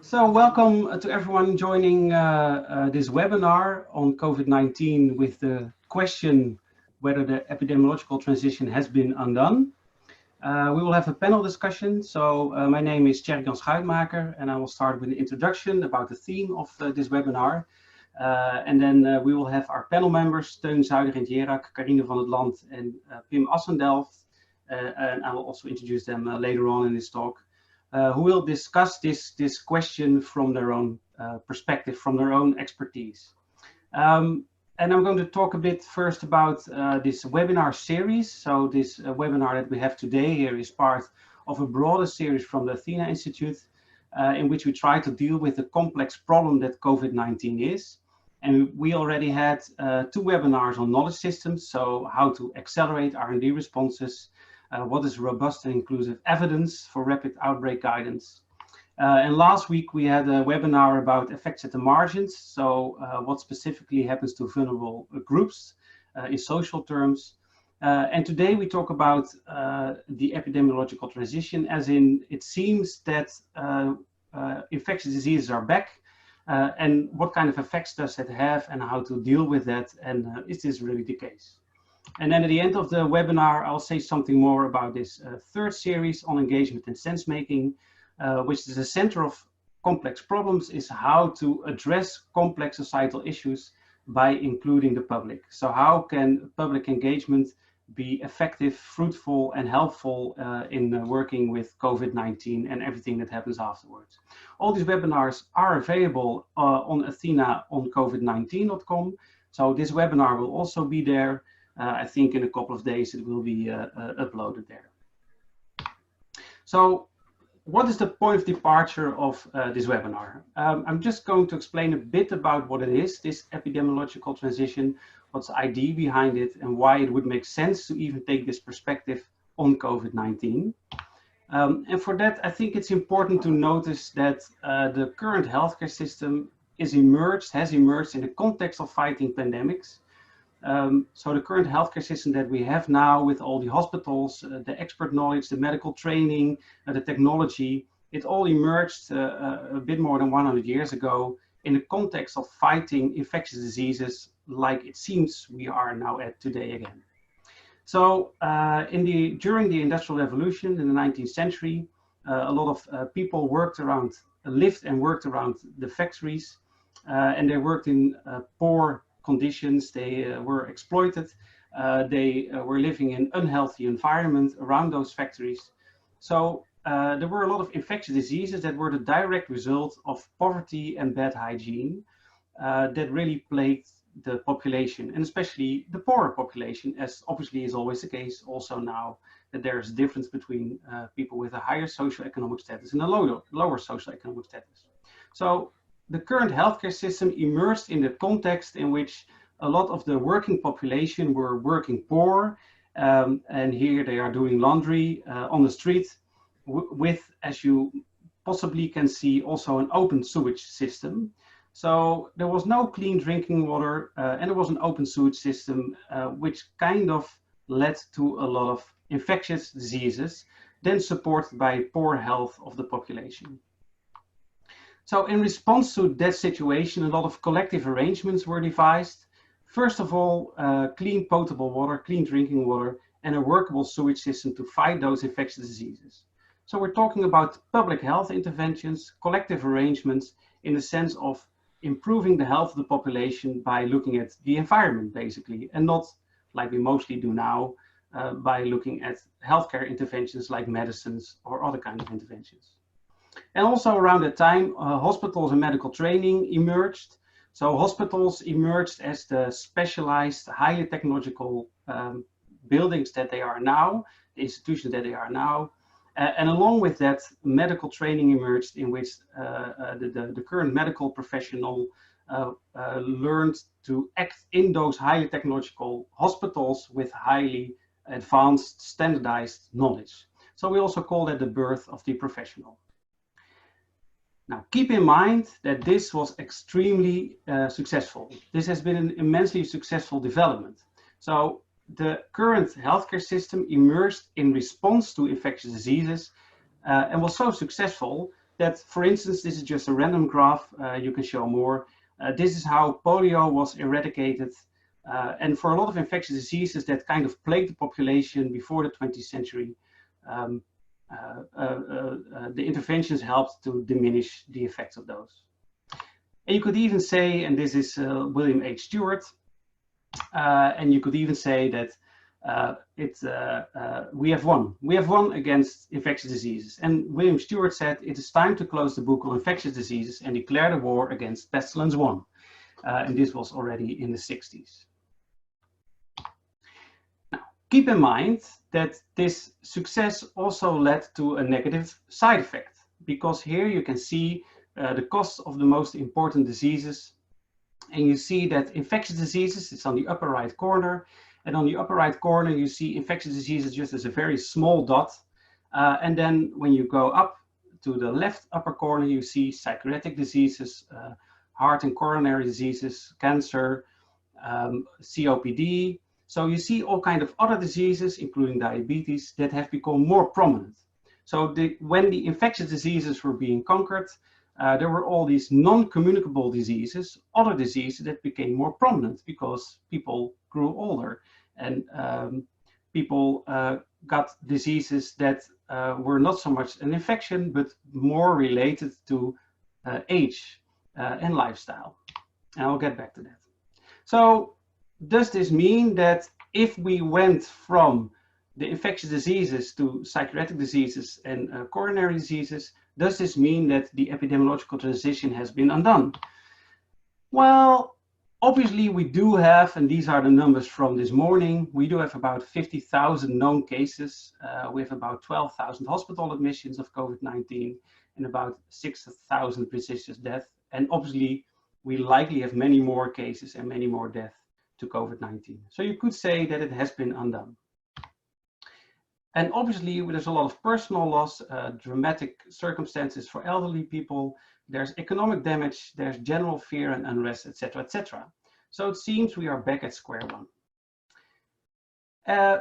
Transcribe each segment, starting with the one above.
So welcome to everyone joining this webinar on COVID-19 with the question whether the epidemiological transition has been undone. We will have a panel discussion. So my name is Tjerk-Jan Schuitmaker and I will start with an introduction about the theme of this webinar. And then we will have our panel members, Teun Zuiderent-Jerak, Carine van het Land and Pim Assendelft. And I will also introduce them later on in this talk. Who will discuss this question from their own perspective, from their own expertise. And I'm going to talk a bit first about this webinar series. So this webinar that we have today here is part of a broader series from the Athena Institute, in which we try to deal with the complex problem that COVID-19 is. And we already had 2 webinars on knowledge systems, so how to accelerate R&D responses, what is robust and inclusive evidence for rapid outbreak guidance. And last week we had a webinar about effects at the margins. So what specifically happens to vulnerable groups in social terms. And today we talk about the epidemiological transition, as in it seems that infectious diseases are back. And what kind of effects does that have and how to deal with that? And is this really the case? And then at the end of the webinar, I'll say something more about this third series on engagement and sense making, which is the center of complex problems, is how to address complex societal issues by including the public. So how can public engagement be effective, fruitful and helpful in working with COVID-19 and everything that happens afterwards. All these webinars are available on Athena on covid19.com. So this webinar will also be there. I think in a couple of days it will be uploaded there. So what is the point of departure of this webinar? I'm just going to explain a bit about what it is, this epidemiological transition, what's the idea behind it, and why it would make sense to even take this perspective on COVID-19. And for that, I think it's important to notice that the current healthcare system has emerged in the context of fighting pandemics. So the current healthcare system that we have now with all the hospitals, the expert knowledge, the medical training, the technology, it all emerged a bit more than 100 years ago in the context of fighting infectious diseases like it seems we are now at today again. So during the Industrial Revolution in the 19th century, a lot of people lived and worked around the factories, and they worked in poor conditions. They were exploited. They were living in unhealthy environment around those factories. So there were a lot of infectious diseases that were the direct result of poverty and bad hygiene that really plagued the population, and especially the poorer population, as obviously is always the case also now that there's a difference between people with a higher socioeconomic status and a lower socioeconomic status. So the current healthcare system emerged in the context in which a lot of the working population were working poor, and here they are doing laundry on the street with, as you possibly can see, also an open sewage system. So there was no clean drinking water and there was an open sewage system, which kind of led to a lot of infectious diseases, then supported by poor health of the population. So in response to that situation, a lot of collective arrangements were devised. First of all, clean potable water, clean drinking water, and a workable sewage system to fight those infectious diseases. So we're talking about public health interventions, collective arrangements in the sense of improving the health of the population by looking at the environment basically, and not like we mostly do now by looking at healthcare interventions like medicines or other kinds of interventions. And also around that time, hospitals and medical training emerged. So hospitals emerged as the specialized, highly technological buildings that they are now, the institutions that they are now. And along with that, medical training emerged in which the current medical professional learned to act in those highly technological hospitals with highly advanced, standardized knowledge. So we also call that the birth of the professional. Now, keep in mind that this was extremely successful. This has been an immensely successful development. So the current healthcare system emerged in response to infectious diseases and was so successful that, for instance, this is just a random graph, you can show more. This is how polio was eradicated. And for a lot of infectious diseases that kind of plagued the population before the 20th century, the interventions helped to diminish the effects of those. And you could even say, and this is William H. Stewart, and you could even say that we have won. We have won against infectious diseases. And William Stewart said, it is time to close the book on infectious diseases and declare the war against pestilence won. And this was already in the 60s. Now, keep in mind that this success also led to a negative side effect, because here you can see the cost of the most important diseases. And you see that infectious diseases, it's on the upper right corner. And on the upper right corner, you see infectious diseases just as a very small dot. And then when you go up to the left upper corner, you see psychiatric diseases, heart and coronary diseases, cancer, COPD. So you see all kinds of other diseases, including diabetes, that have become more prominent. So when the infectious diseases were being conquered, there were all these non-communicable diseases, other diseases that became more prominent because people grew older and people got diseases that were not so much an infection, but more related to age and lifestyle. And I'll get back to that. So does this mean that if we went from the infectious diseases to psychiatric diseases and coronary diseases, does this mean that the epidemiological transition has been undone? Well, obviously we do have, and these are the numbers from this morning, we do have about 50,000 known cases. We have about 12,000 hospital admissions of COVID-19 and about 6,000 precious deaths. And obviously we likely have many more cases and many more deaths to COVID-19. So you could say that it has been undone. And obviously, there's a lot of personal loss, dramatic circumstances for elderly people. There's economic damage, there's general fear and unrest, etc., etc. So it seems we are back at square one.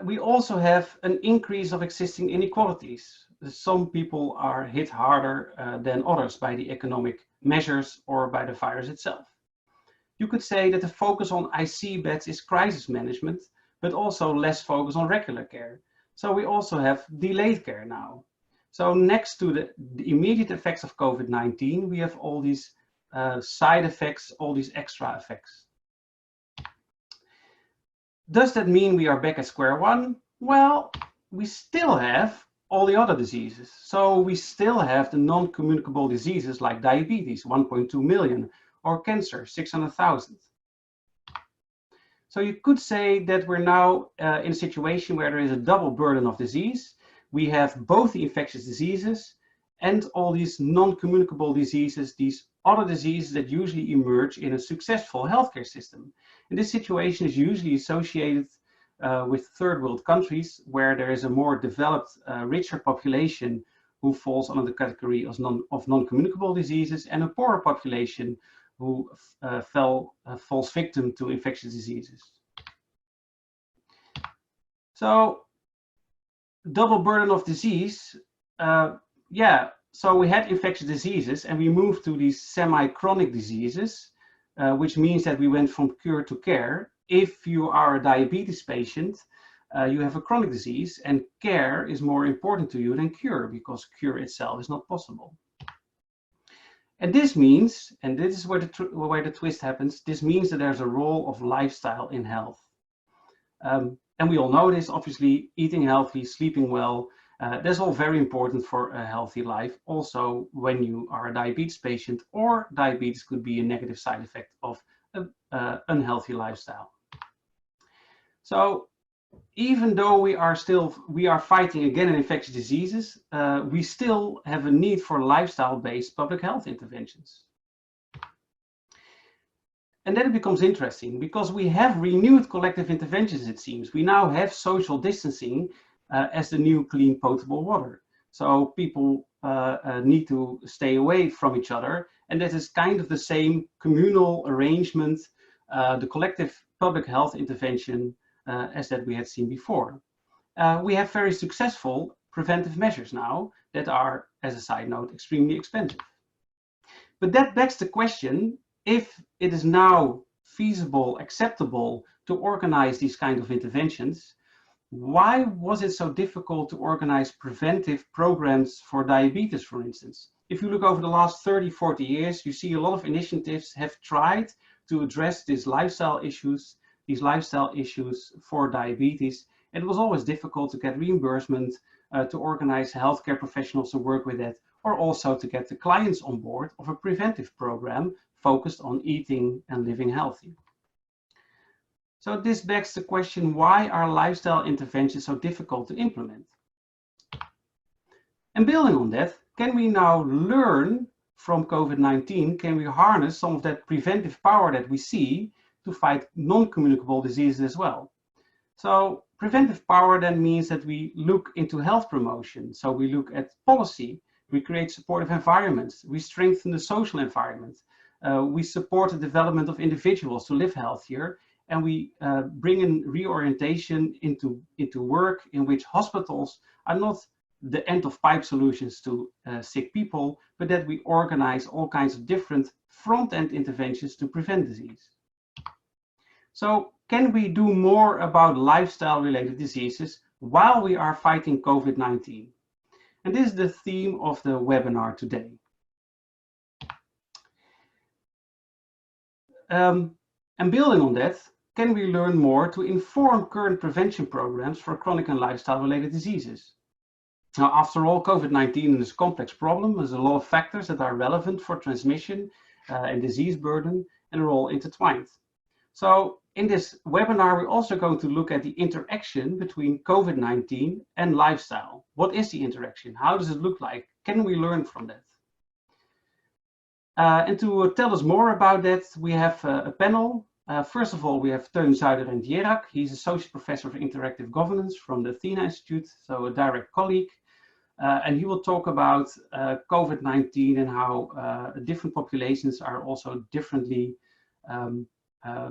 We also have an increase of existing inequalities. Some people are hit harder than others by the economic measures or by the virus itself. You could say that the focus on IC beds is crisis management, but also less focus on regular care. So we also have delayed care now. So next to the immediate effects of COVID-19, we have all these side effects, all these extra effects. Does that mean we are back at square one? Well, we still have all the other diseases. So we still have the non-communicable diseases like diabetes, 1.2 million, or cancer, 600,000. So you could say that we're now in a situation where there is a double burden of disease. We have both the infectious diseases and all these non-communicable diseases, these other diseases that usually emerge in a successful healthcare system. And this situation is usually associated with third world countries where there is a more developed, richer population who falls under the category of non-communicable diseases, and a poorer population who falls victim to infectious diseases. So, double burden of disease, so we had infectious diseases and we moved to these semi-chronic diseases, which means that we went from cure to care. If you are a diabetes patient, you have a chronic disease, and care is more important to you than cure, because cure itself is not possible. And this means, and this is where the twist happens, this means that there's a role of lifestyle in health. And we all know this, obviously, eating healthy, sleeping well, that's all very important for a healthy life. Also, when you are a diabetes patient, or diabetes could be a negative side effect of an unhealthy lifestyle. So even though we are fighting again in infectious diseases, we still have a need for lifestyle-based public health interventions. And then it becomes interesting because we have renewed collective interventions, it seems. We now have social distancing as the new clean potable water. So people need to stay away from each other. And that is kind of the same communal arrangement, the collective public health intervention as that we had seen before. We have very successful preventive measures now that are, as a side note, extremely expensive. But that begs the question, if it is now feasible, acceptable to organize these kind of interventions, why was it so difficult to organize preventive programs for diabetes, for instance? If you look over the last 30, 40 years, you see a lot of initiatives have tried to address these lifestyle issues for diabetes. And it was always difficult to get reimbursement, to organize healthcare professionals to work with it, or also to get the clients on board of a preventive program focused on eating and living healthy. So this begs the question, why are lifestyle interventions so difficult to implement? And building on that, can we now learn from COVID-19? Can we harness some of that preventive power that we see to fight non-communicable diseases as well? So preventive power then means that we look into health promotion. So we look at policy, we create supportive environments, we strengthen the social environment, we support the development of individuals to live healthier, and we bring in reorientation into work in which hospitals are not the end of pipe solutions to sick people, but that we organize all kinds of different front-end interventions to prevent disease. So can we do more about lifestyle-related diseases while we are fighting COVID-19? And this is the theme of the webinar today. And building on that, can we learn more to inform current prevention programs for chronic and lifestyle-related diseases? Now, after all, COVID-19 is a complex problem. There's a lot of factors that are relevant for transmission and disease burden, and they're all intertwined. So in this webinar, we're also going to look at the interaction between COVID-19 and lifestyle. What is the interaction? How does it look like? Can we learn from that? And to tell us more about that, we have a panel. First of all, we have Teun Zuiderent-Jerak. He's Associate Professor of Interactive Governance from the Athena Institute, so a direct colleague. And he will talk about COVID-19 and how different populations are also differently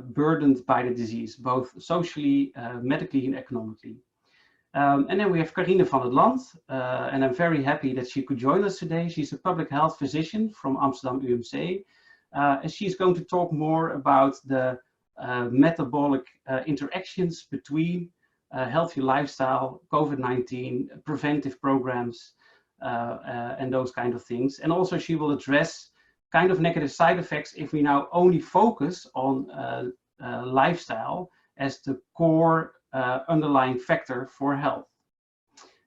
burdened by the disease, both socially, medically, and economically. And then we have Carine van het Land, and I'm very happy that she could join us today. She's a public health physician from Amsterdam UMC, and she's going to talk more about the metabolic interactions between healthy lifestyle, COVID-19, preventive programs, and those kind of things. And also she will address kind of negative side effects if we now only focus on lifestyle as the core underlying factor for health.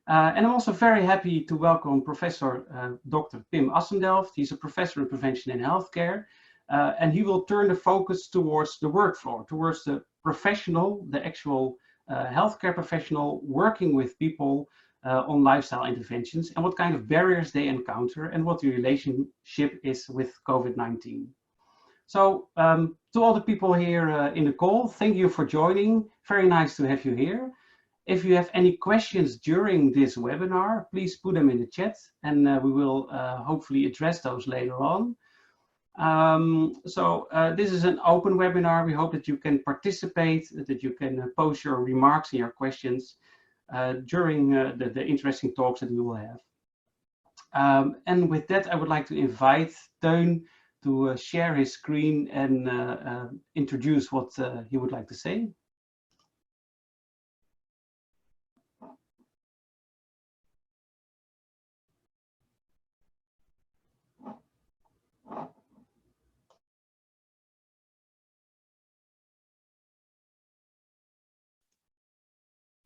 And I'm also very happy to welcome Professor Dr. Pim Assendelft. He's a professor in prevention in healthcare, and he will turn the focus towards the work floor, towards the professional, the actual healthcare professional working with people on lifestyle interventions and what kind of barriers they encounter and what the relationship is with COVID-19. So to all the people here in the call, thank you for joining. Very nice to have you here. If you have any questions during this webinar, please put them in the chat and we will hopefully address those later on. This is an open webinar. We hope that you can participate, that you can post your remarks and your questions during the interesting talks that we will have. And with that, I would like to invite Teun to share his screen and introduce what he would like to say.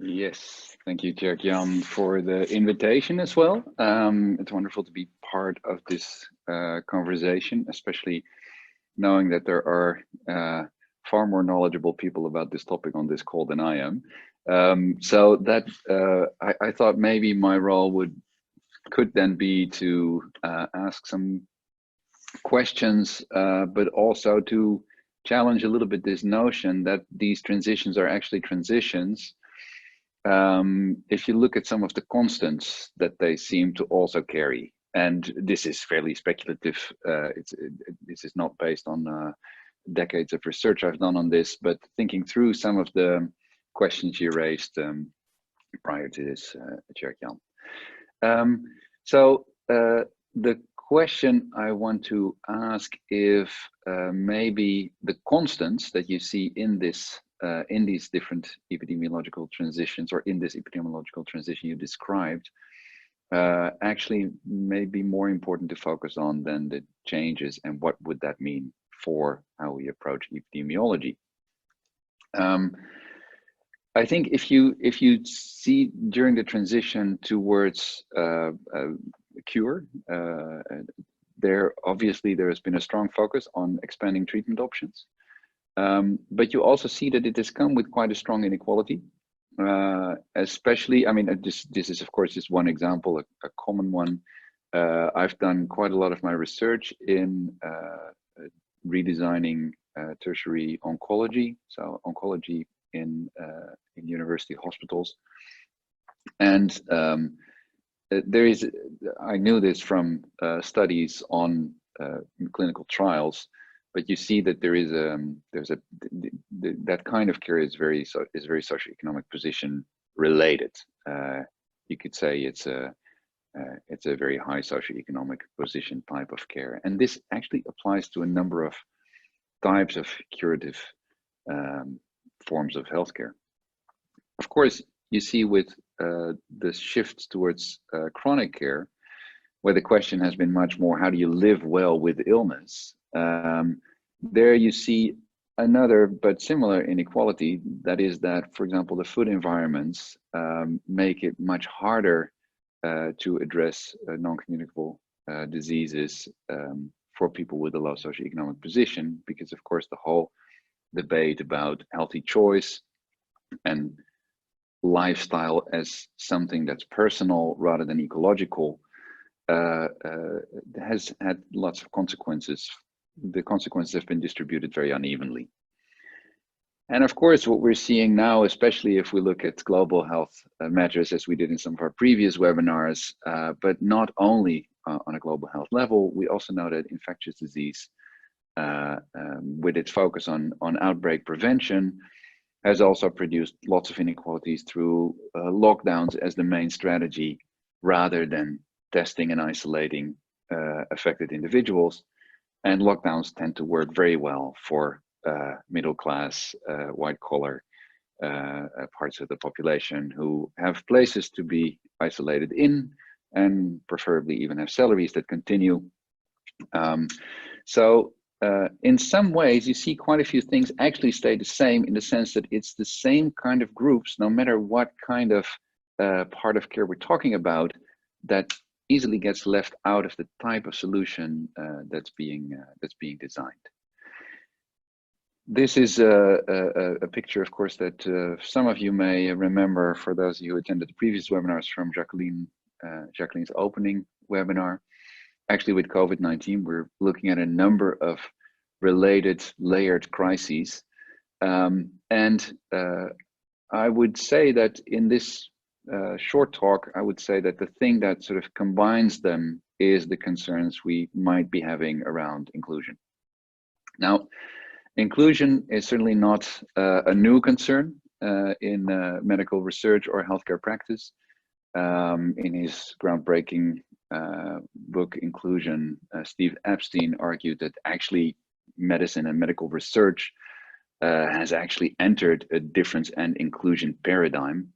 Yes, thank you, Tjerk-Jan, for the invitation as well. It's wonderful to be part of this conversation, especially knowing that there are far more knowledgeable people about this topic on this call than I am. So that I thought maybe my role could then be to ask some questions, but also to challenge a little bit this notion that these transitions are actually transitions. If you look at some of the constants that they seem to also carry, and this is fairly speculative, this is not based on decades of research I've done on this, but thinking through some of the questions you raised prior to this, Tjerk-Jan. So the question I want to ask if maybe the constants that you see in this in these different epidemiological transitions, or in this epidemiological transition you described, actually may be more important to focus on than the changes, and what would that mean for how we approach epidemiology. I think if you see during the transition towards cure, there has been a strong focus on expanding treatment options, but you also see that it has come with quite a strong inequality. Especially, I mean, this is of course just one example, a common one. I've done quite a lot of my research in redesigning tertiary oncology, so oncology in university hospitals, and I knew this from studies on clinical trials, but you see that that kind of care is very socioeconomic position related. You could say it's a very high socioeconomic position type of care, and this actually applies to a number of types of curative forms of healthcare. Of course, you see with the shift towards chronic care, where the question has been much more, how do you live well with illness? There you see another but similar inequality, that is that, for example, the food environments make it much harder to address non-communicable diseases for people with a low socioeconomic position, because of course the whole debate about healthy choice and lifestyle as something that's personal rather than ecological has had lots of consequences. The consequences have been distributed very unevenly. And of course, what we're seeing now, especially if we look at global health measures, as we did in some of our previous webinars, but not only on a global health level, we also know that infectious disease, with its focus on outbreak prevention, has also produced lots of inequalities through lockdowns as the main strategy, rather than testing and isolating affected individuals. And lockdowns tend to work very well for middle class, white collar parts of the population who have places to be isolated in, and preferably even have salaries that continue. In some ways, you see quite a few things actually stay the same, in the sense that it's the same kind of groups, no matter what kind of part of care we're talking about, that easily gets left out of the type of solution that's being designed. This is a picture, of course, that some of you may remember, for those of you who attended the previous webinars, from Jacqueline's opening webinar. Actually, with COVID-19, we're looking at a number of related layered crises. And I would say that in this short talk, I would say that the thing that sort of combines them is the concerns we might be having around inclusion. Now, inclusion is certainly not a new concern in medical research or healthcare practice. In his groundbreaking book, Inclusion, Steve Epstein argued that actually medicine and medical research has actually entered a difference and inclusion paradigm.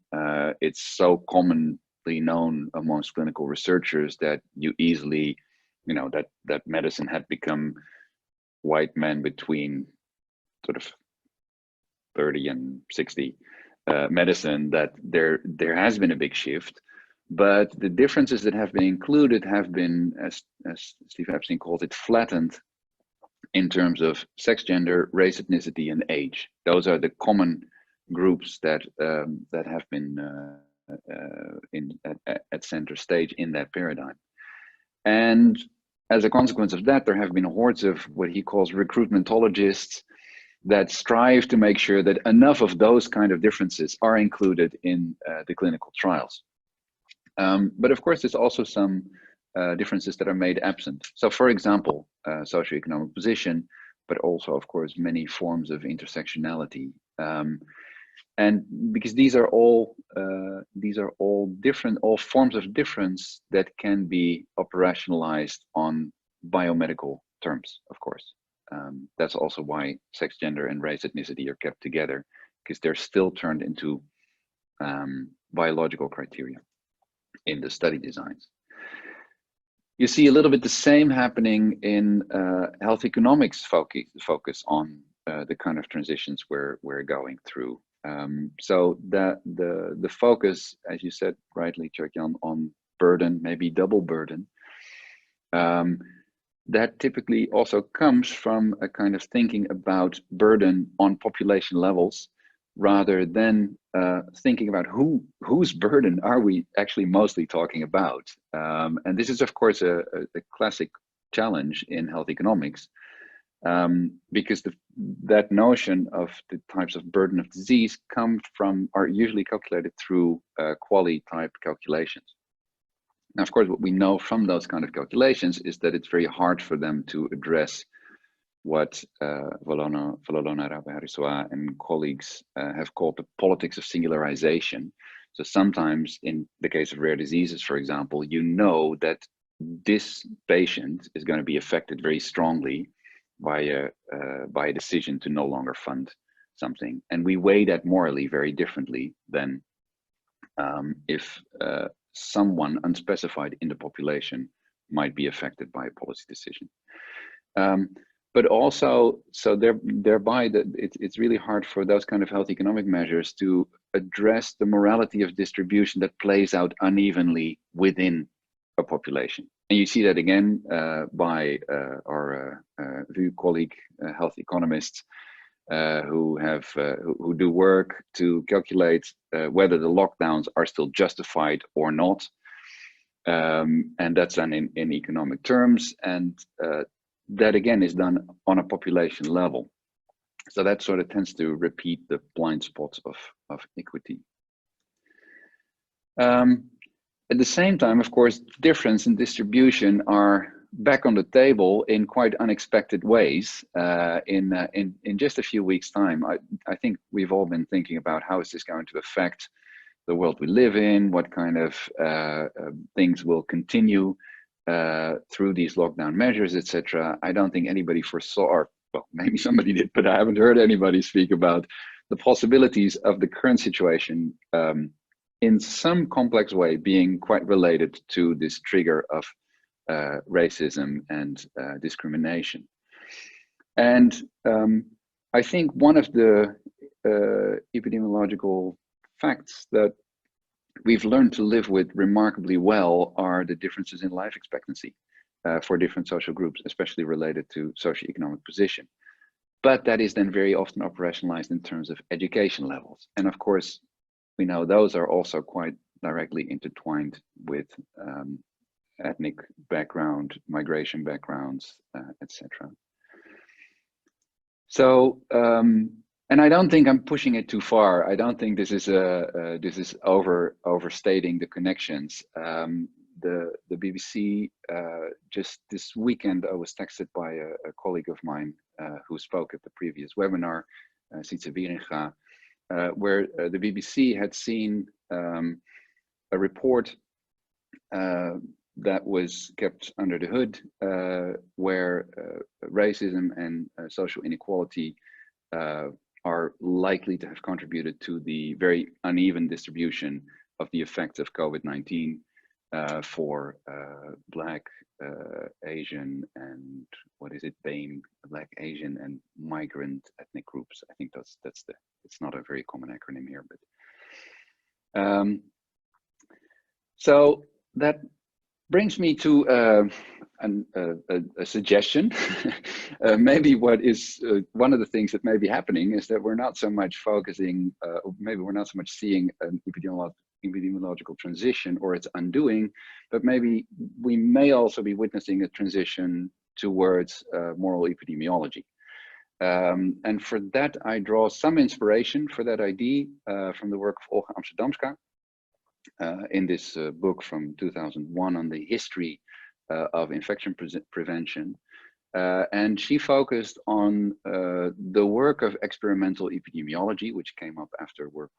It's so commonly known amongst clinical researchers that you easily, that medicine had become white men between sort of 30 and 60 medicine, that there has been a big shift. But the differences that have been included have been, as Steve Epstein called it, flattened in terms of sex, gender, race, ethnicity, and age. Those are the common groups that have been at center stage in that paradigm. And as a consequence of that, there have been hordes of what he calls recruitmentologists that strive to make sure that enough of those kind of differences are included in the clinical trials. But of course, there's also some differences that are made absent. So for example, socioeconomic position, but also, of course, many forms of intersectionality. And because these are all different, all forms of difference that can be operationalized on biomedical terms, of course. That's also why sex, gender, and race, ethnicity are kept together, because they're still turned into biological criteria in the study designs. You see a little bit the same happening in health economics focus on the kind of transitions we're going through. So the focus, as you said rightly, Cherkyan, on burden, maybe double burden, that typically also comes from a kind of thinking about burden on population levels, rather than thinking about whose burden are we actually mostly talking about. And this is, of course, a classic challenge in health economics, because that notion of the types of burden of disease are usually calculated through quality type calculations. Now, of course, what we know from those kind of calculations is that it's very hard for them to address what Valona Rabahariswa and colleagues have called the politics of singularization. So sometimes in the case of rare diseases, for example, you know that this patient is going to be affected very strongly by a decision to no longer fund something. And we weigh that morally very differently than if someone unspecified in the population might be affected by a policy decision. But also, so thereby it's really hard for those kind of health economic measures to address the morality of distribution that plays out unevenly within a population. And you see that again by our VU colleague, health economists, who do work to calculate whether the lockdowns are still justified or not. And that's done in economic terms. And that again is done on a population level. So that sort of tends to repeat the blind spots of equity. At the same time, of course, difference in distribution are back on the table in quite unexpected ways in just a few weeks' time. I think we've all been thinking about how is this going to affect the world we live in, what kind of things will continue through these lockdown measures, etc. I don't think anybody foresaw, or well, maybe somebody did, but I haven't heard anybody speak about the possibilities of the current situation in some complex way being quite related to this trigger of racism and discrimination. And I think one of the epidemiological facts that we've learned to live with remarkably well are the differences in life expectancy for different social groups, especially related to socioeconomic position. But that is then very often operationalized in terms of education levels. And of course, we know those are also quite directly intertwined with ethnic background, migration backgrounds, etc. So, and I don't think I'm pushing it too far. I don't think this is overstating the connections. The BBC just this weekend, I was texted by a colleague of mine who spoke at the previous webinar, Sitze Wieringa, where the BBC had seen a report that was kept under the hood, where racism and social inequality are likely to have contributed to the very uneven distribution of the effects of COVID-19 for Black, Asian, and what is it, BAME, Black, Asian, and migrant ethnic groups. I think that's it's not a very common acronym here, but so that brings me to a suggestion. Maybe what is one of the things that may be happening is that we're not so much focusing, maybe we're not so much seeing an epidemiological transition or its undoing, but maybe we may also be witnessing a transition towards moral epidemiology. And for that, I draw some inspiration for that idea from the work of Olga Amsterdamska, in this book from 2001 on the history of infection prevention. And she focused on the work of experimental epidemiology, which came up after World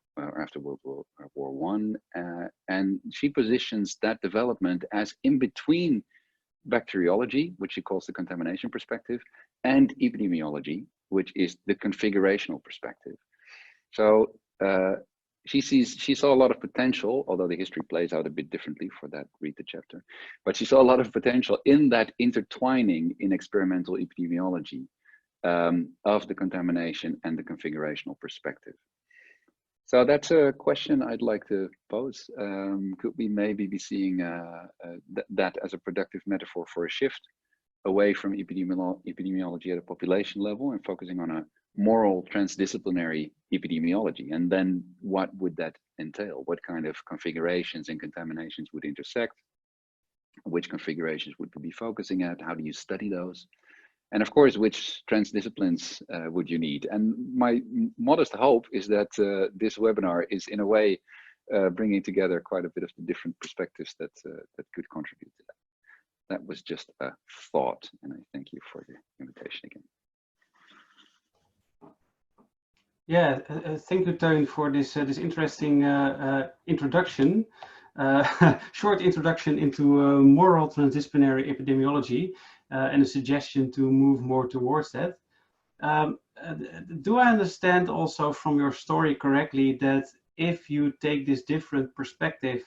War One, and she positions that development as in between bacteriology, which she calls the contamination perspective, and epidemiology, which is the configurational perspective. So she saw a lot of potential, although the history plays out a bit differently for that, read the chapter, but she saw a lot of potential in that intertwining in experimental epidemiology of the contamination and the configurational perspective. So that's a question I'd like to pose. Could we maybe be seeing that as a productive metaphor for a shift away from epidemiology at a population level and focusing on a moral transdisciplinary epidemiology? And then what would that entail? What kind of configurations and contaminations would intersect? Which configurations would we be focusing at? How do you study those? And of course, which transdisciplines would you need? And my modest hope is that this webinar is in a way bringing together quite a bit of the different perspectives that could contribute to that. That was just a thought, and I thank you for the invitation again. Yeah, thank you, Teun, for this this interesting introduction, short introduction into moral transdisciplinary epidemiology, and a suggestion to move more towards that. Do I understand also from your story correctly that if you take this different perspective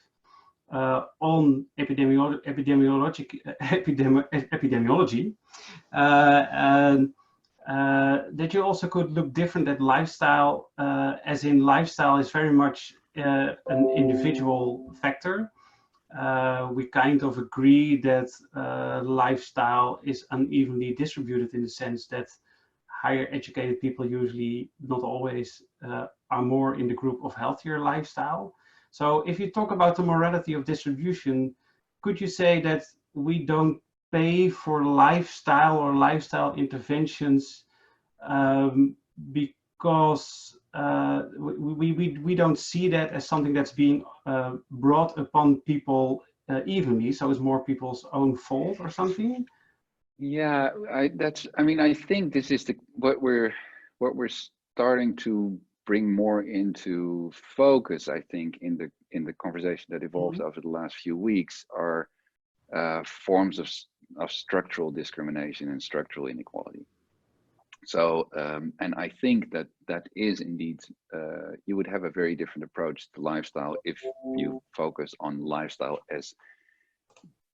on epidemiology, that you also could look different at lifestyle, as in lifestyle is very much an individual factor. We kind of agree that lifestyle is unevenly distributed in the sense that higher educated people usually, not always, are more in the group of healthier lifestyle. So if you talk about the morality of distribution, could you say that we don't pay for lifestyle or lifestyle interventions because we don't see that as something that's being brought upon people evenly, so it's more people's own fault or something? Yeah, I think this is what we're starting to bring more into focus. I think in the conversation that evolved over the last few weeks are forms of structural discrimination and structural inequality. So, and I think that is indeed, you would have a very different approach to lifestyle if you focus on lifestyle as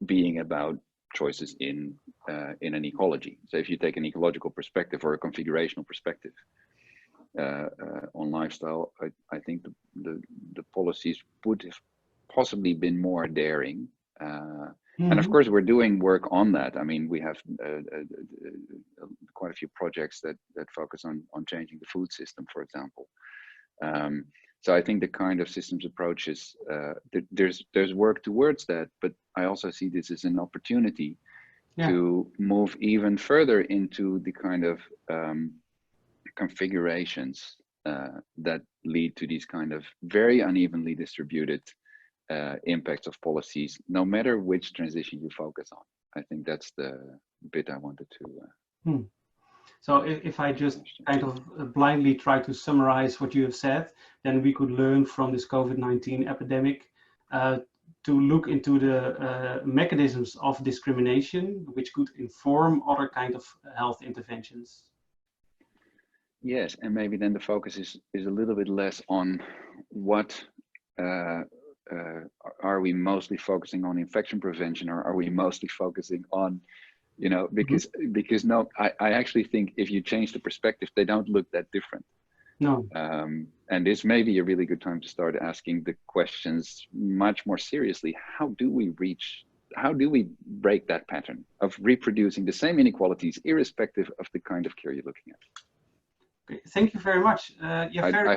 being about choices in an ecology. So if you take an ecological perspective or a configurational perspective on lifestyle, I think the policies would have possibly been more daring. And of course, we're doing work on that. I mean, we have quite a few projects that focus on changing the food system, for example. So I think the kind of systems approaches, there's work towards that, but I also see this as an opportunity to move even further into the kind of configurations that lead to these kind of very unevenly distributed impacts of policies, no matter which transition you focus on. I think that's the bit I wanted to. So if I just kind of blindly try to summarize what you have said, then we could learn from this COVID-19 epidemic to look into the mechanisms of discrimination, which could inform other kind of health interventions. Yes, and maybe then the focus is a little bit less on what are we mostly focusing on infection prevention, or are we mostly focusing on, you know, because no, I actually think if you change the perspective, they don't look that different. No. And this may be a really good time to start asking the questions much more seriously. How do we break that pattern of reproducing the same inequalities, irrespective of the kind of care you're looking at? Okay, thank you very much. I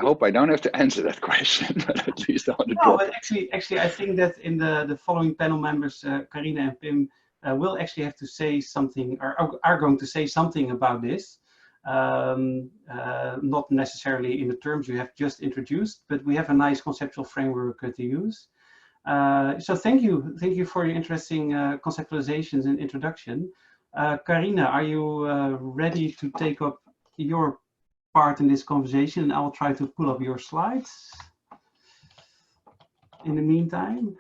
hope I don't have to answer that question, but at least I want to drop. But actually, I think that in the following panel members, Carina and Pim, will actually have to say something, or are going to say something about this. Not necessarily in the terms you have just introduced, but we have a nice conceptual framework to use. So thank you for your interesting conceptualizations and introduction. Carina, are you ready to take up your part in this conversation? And I'll try to pull up your slides in the meantime.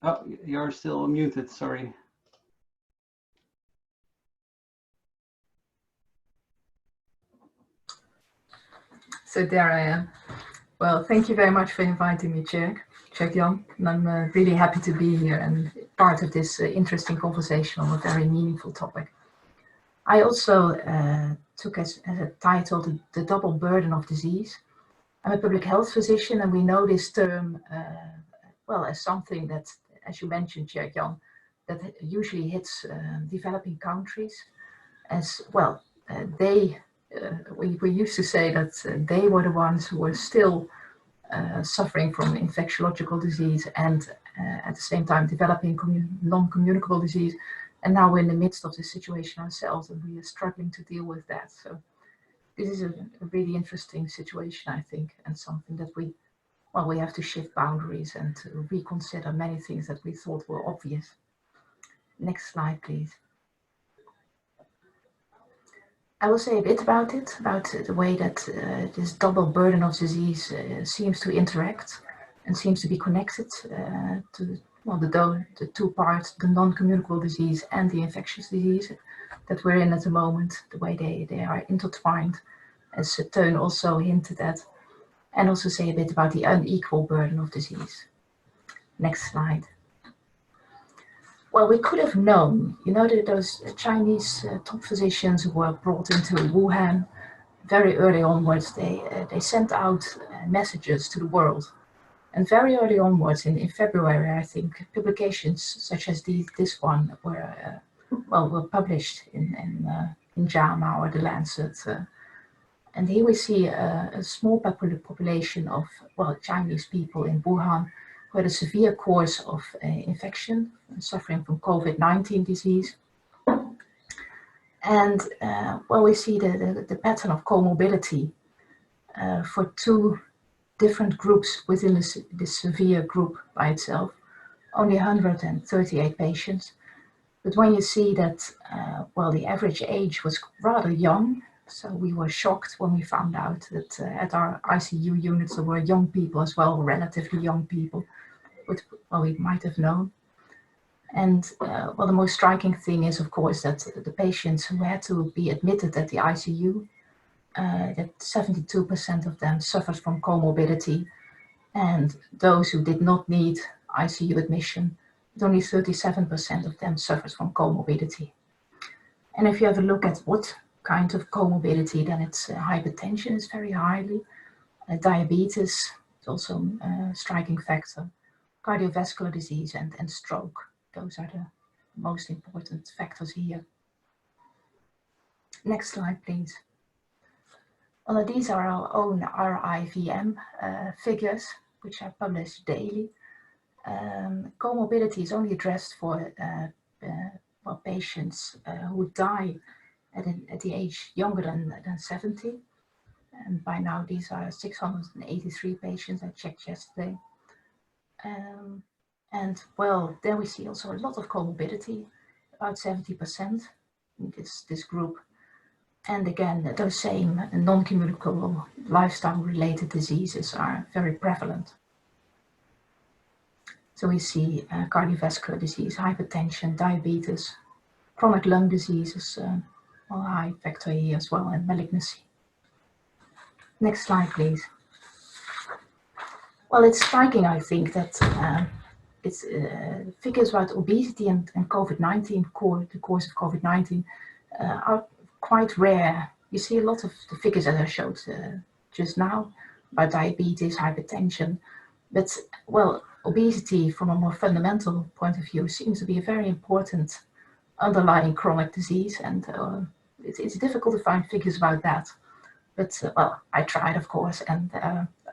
Oh, you're still muted, sorry. So there I am. Well, thank you very much for inviting me, Jan. And I'm really happy to be here and part of this interesting conversation on a very meaningful topic. I also took as a title the double burden of disease. I'm a public health physician, and we know this term well as something that, as you mentioned, Jan, that usually hits developing countries as well. We used to say that they were the ones who were still suffering from infectiological disease and at the same time developing non-communicable disease. And now we're in the midst of this situation ourselves, and we are struggling to deal with that. So this is a really interesting situation, I think, and something that we have to shift boundaries and to reconsider many things that we thought were obvious. Next slide, please. I will say a bit about it, about the way that this double burden of disease seems to interact and seems to be connected to the two parts, the non-communicable disease and the infectious disease that we're in at the moment, the way they are intertwined, as Teun also hinted at, and also say a bit about the unequal burden of disease. Next slide. Well, we could have known, you know, that those Chinese top physicians who were brought into Wuhan very early onwards, they sent out messages to the world. And very early onwards, in February, I think, publications such as this one were published in JAMA or The Lancet. And here we see a small population of, Chinese people in Wuhan who had a severe course of infection, suffering from COVID-19 disease. And we see the pattern of comorbidity for two different groups within this severe group by itself, only 138 patients. But when you see that, the average age was rather young, so we were shocked when we found out that at our ICU units there were young people as well, relatively young people, which we might have known. And the most striking thing is, of course, that the patients who had to be admitted at the ICU, that 72% of them suffered from comorbidity, and those who did not need ICU admission, only 37% of them suffered from comorbidity. And if you have a look at what kind of comorbidity, then it's hypertension is very highly, diabetes is also a striking factor, cardiovascular disease and stroke. Those are the most important factors here. Next slide, please. Well, these are our own RIVM figures, which are published daily. Comorbidity is only addressed for patients who die at the age younger than 70. And by now, these are 683 patients I checked yesterday. And then we see also a lot of comorbidity, about 70% in this group. And again, those same non-communicable lifestyle-related diseases are very prevalent. So we see cardiovascular disease, hypertension, diabetes, chronic lung diseases, high factor here as well, and malignancy. Next slide, please. Well, it's striking, I think, that it's figures about obesity and COVID-19, the course of COVID-19, are quite rare. You see a lot of the figures that I showed just now about diabetes, hypertension, but obesity from a more fundamental point of view seems to be a very important underlying chronic disease, and it's difficult to find figures about that. But I tried, of course, and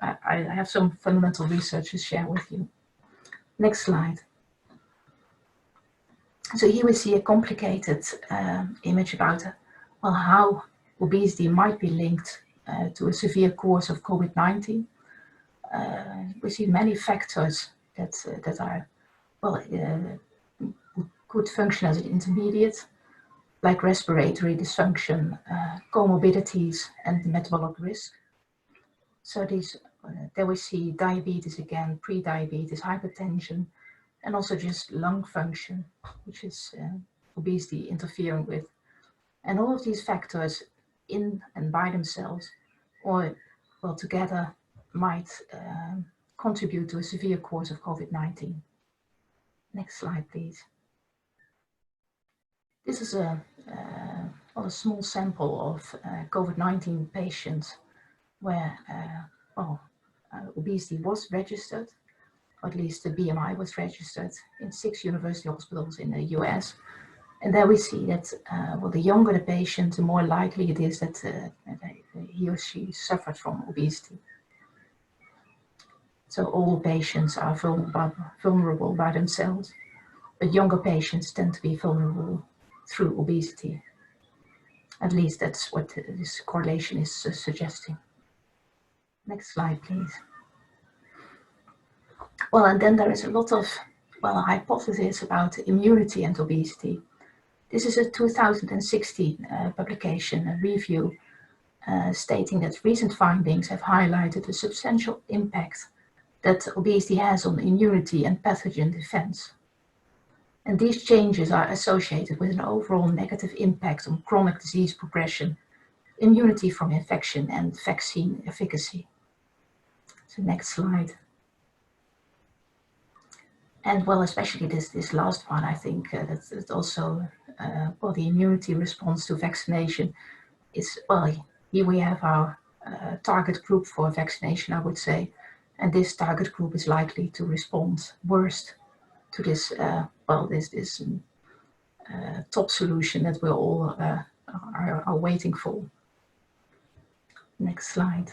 I have some fundamental research to share with you. Next slide. So here we see a complicated image about how obesity might be linked to a severe course of COVID-19. we see many factors that are, well, could function as an intermediate, like respiratory dysfunction, comorbidities, and metabolic risk. So these, there we see diabetes again, pre-diabetes, hypertension, and also just lung function, which is obesity interfering with. And all of these factors in and by themselves, or well together, might contribute to a severe course of COVID-19. Next slide, please. This is a small sample of COVID-19 patients where obesity was registered, or at least the BMI was registered in 6 university hospitals in the US. And there we see that well, the younger the patient, the more likely it is that he or she suffered from obesity. So all patients are vulnerable by themselves, but younger patients tend to be vulnerable through obesity. At least that's what this correlation is suggesting. Next slide, please. Well, and then there is a lot of, well, hypotheses about immunity and obesity. This is a 2016 publication, a review, stating that recent findings have highlighted the substantial impact that obesity has on immunity and pathogen defense. And these changes are associated with an overall negative impact on chronic disease progression, immunity from infection, and vaccine efficacy. So next slide. And well, especially this last one, I think that's also, well, the immunity response to vaccination is, well, here we have our target group for vaccination, I would say, and this target group is likely to respond worst to this, well, this top solution that we all are waiting for. Next slide.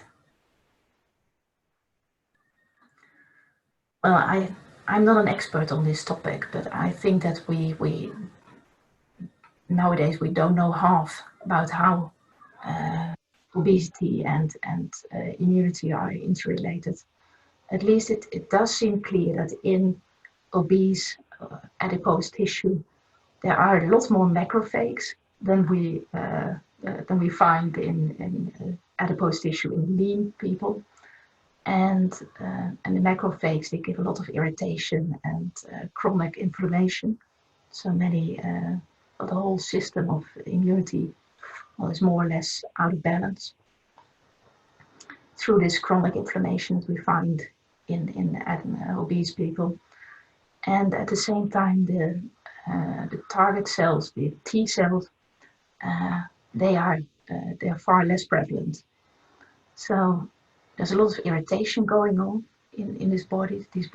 Well, I'm not an expert on this topic, but I think that we nowadays we don't know half about how obesity and immunity are interrelated. At least it does seem clear that in obese adipose tissue there are a lot more macrophages than we find in adipose tissue in lean people. And the macrophages, they give a lot of irritation and chronic inflammation. So many, the whole system of immunity, well, is more or less out of balance through this chronic inflammation that we find in obese people. And at the same time, the target cells, the T cells, they are far less prevalent. So there's a lot of irritation going on in these bodies. The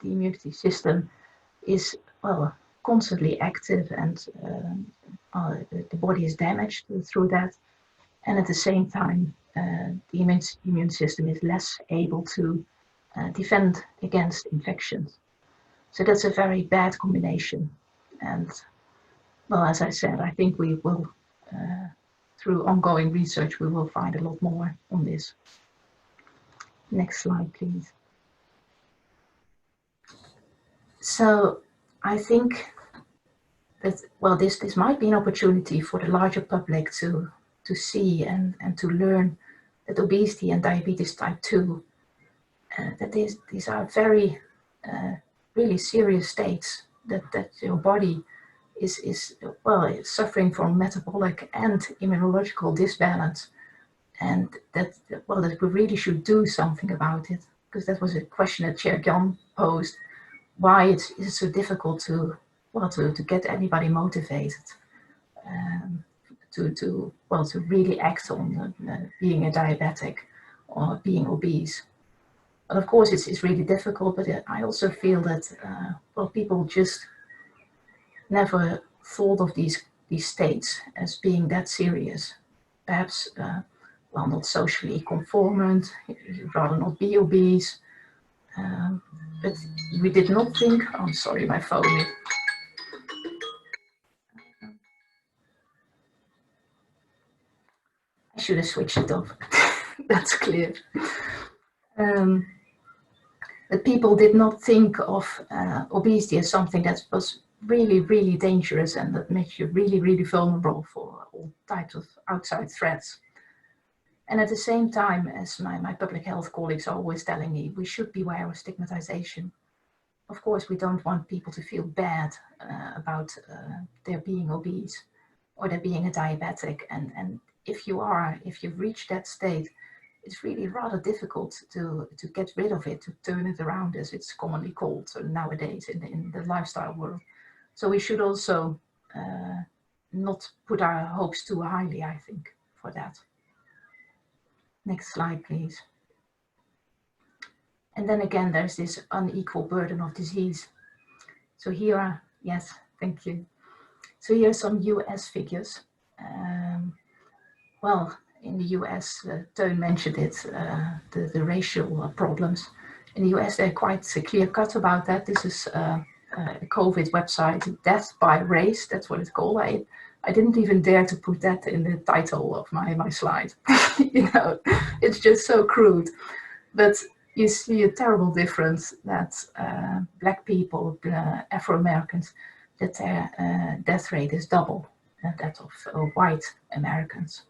immunity system is, well, constantly active, and the body is damaged through that. And at the same time, the immune system is less able to defend against infections. So that's a very bad combination. And, well, as I said, I think we will, through ongoing research, we will find a lot more on this. Next slide, please. So I think that, well, this might be an opportunity for the larger public to see and to learn that obesity and diabetes type 2, that these are very really serious states, that your body is well, suffering from metabolic and immunological disbalance, and that, well, that we really should do something about it, because that was a question that Chair Jan posed, why is it so difficult to get anybody motivated to really act on being a diabetic or being obese. But of course it's really difficult, but I also feel that well, people just never thought of these states as being that serious. Perhaps well, not socially conformant, you'd rather not be obese, but we did not think, oh, I'm sorry, my phone. I should have switched it off. That's clear. But people did not think of obesity as something that was really, really dangerous and that makes you really, really vulnerable for all types of outside threats. And at the same time, as my public health colleagues are always telling me, we should beware of stigmatization. Of course, we don't want people to feel bad about their being obese or their being a diabetic. And if you've reached that state, it's really rather difficult to get rid of it, to turn it around, as it's commonly called nowadays in the lifestyle world. So we should also not put our hopes too highly, I think, for that. Next slide, please. And then again, there's this unequal burden of disease. So here are, yes, thank you. So here are some US figures. Well, in the US, Teun mentioned it, the racial problems. In the US, they're quite clear cut about that. This is a COVID website, Death by Race, that's what it's called. I didn't even dare to put that in the title of my slide. You know, it's just so crude. But you see a terrible difference that Black people, Afro-Americans, that their death rate is double that of white Americans.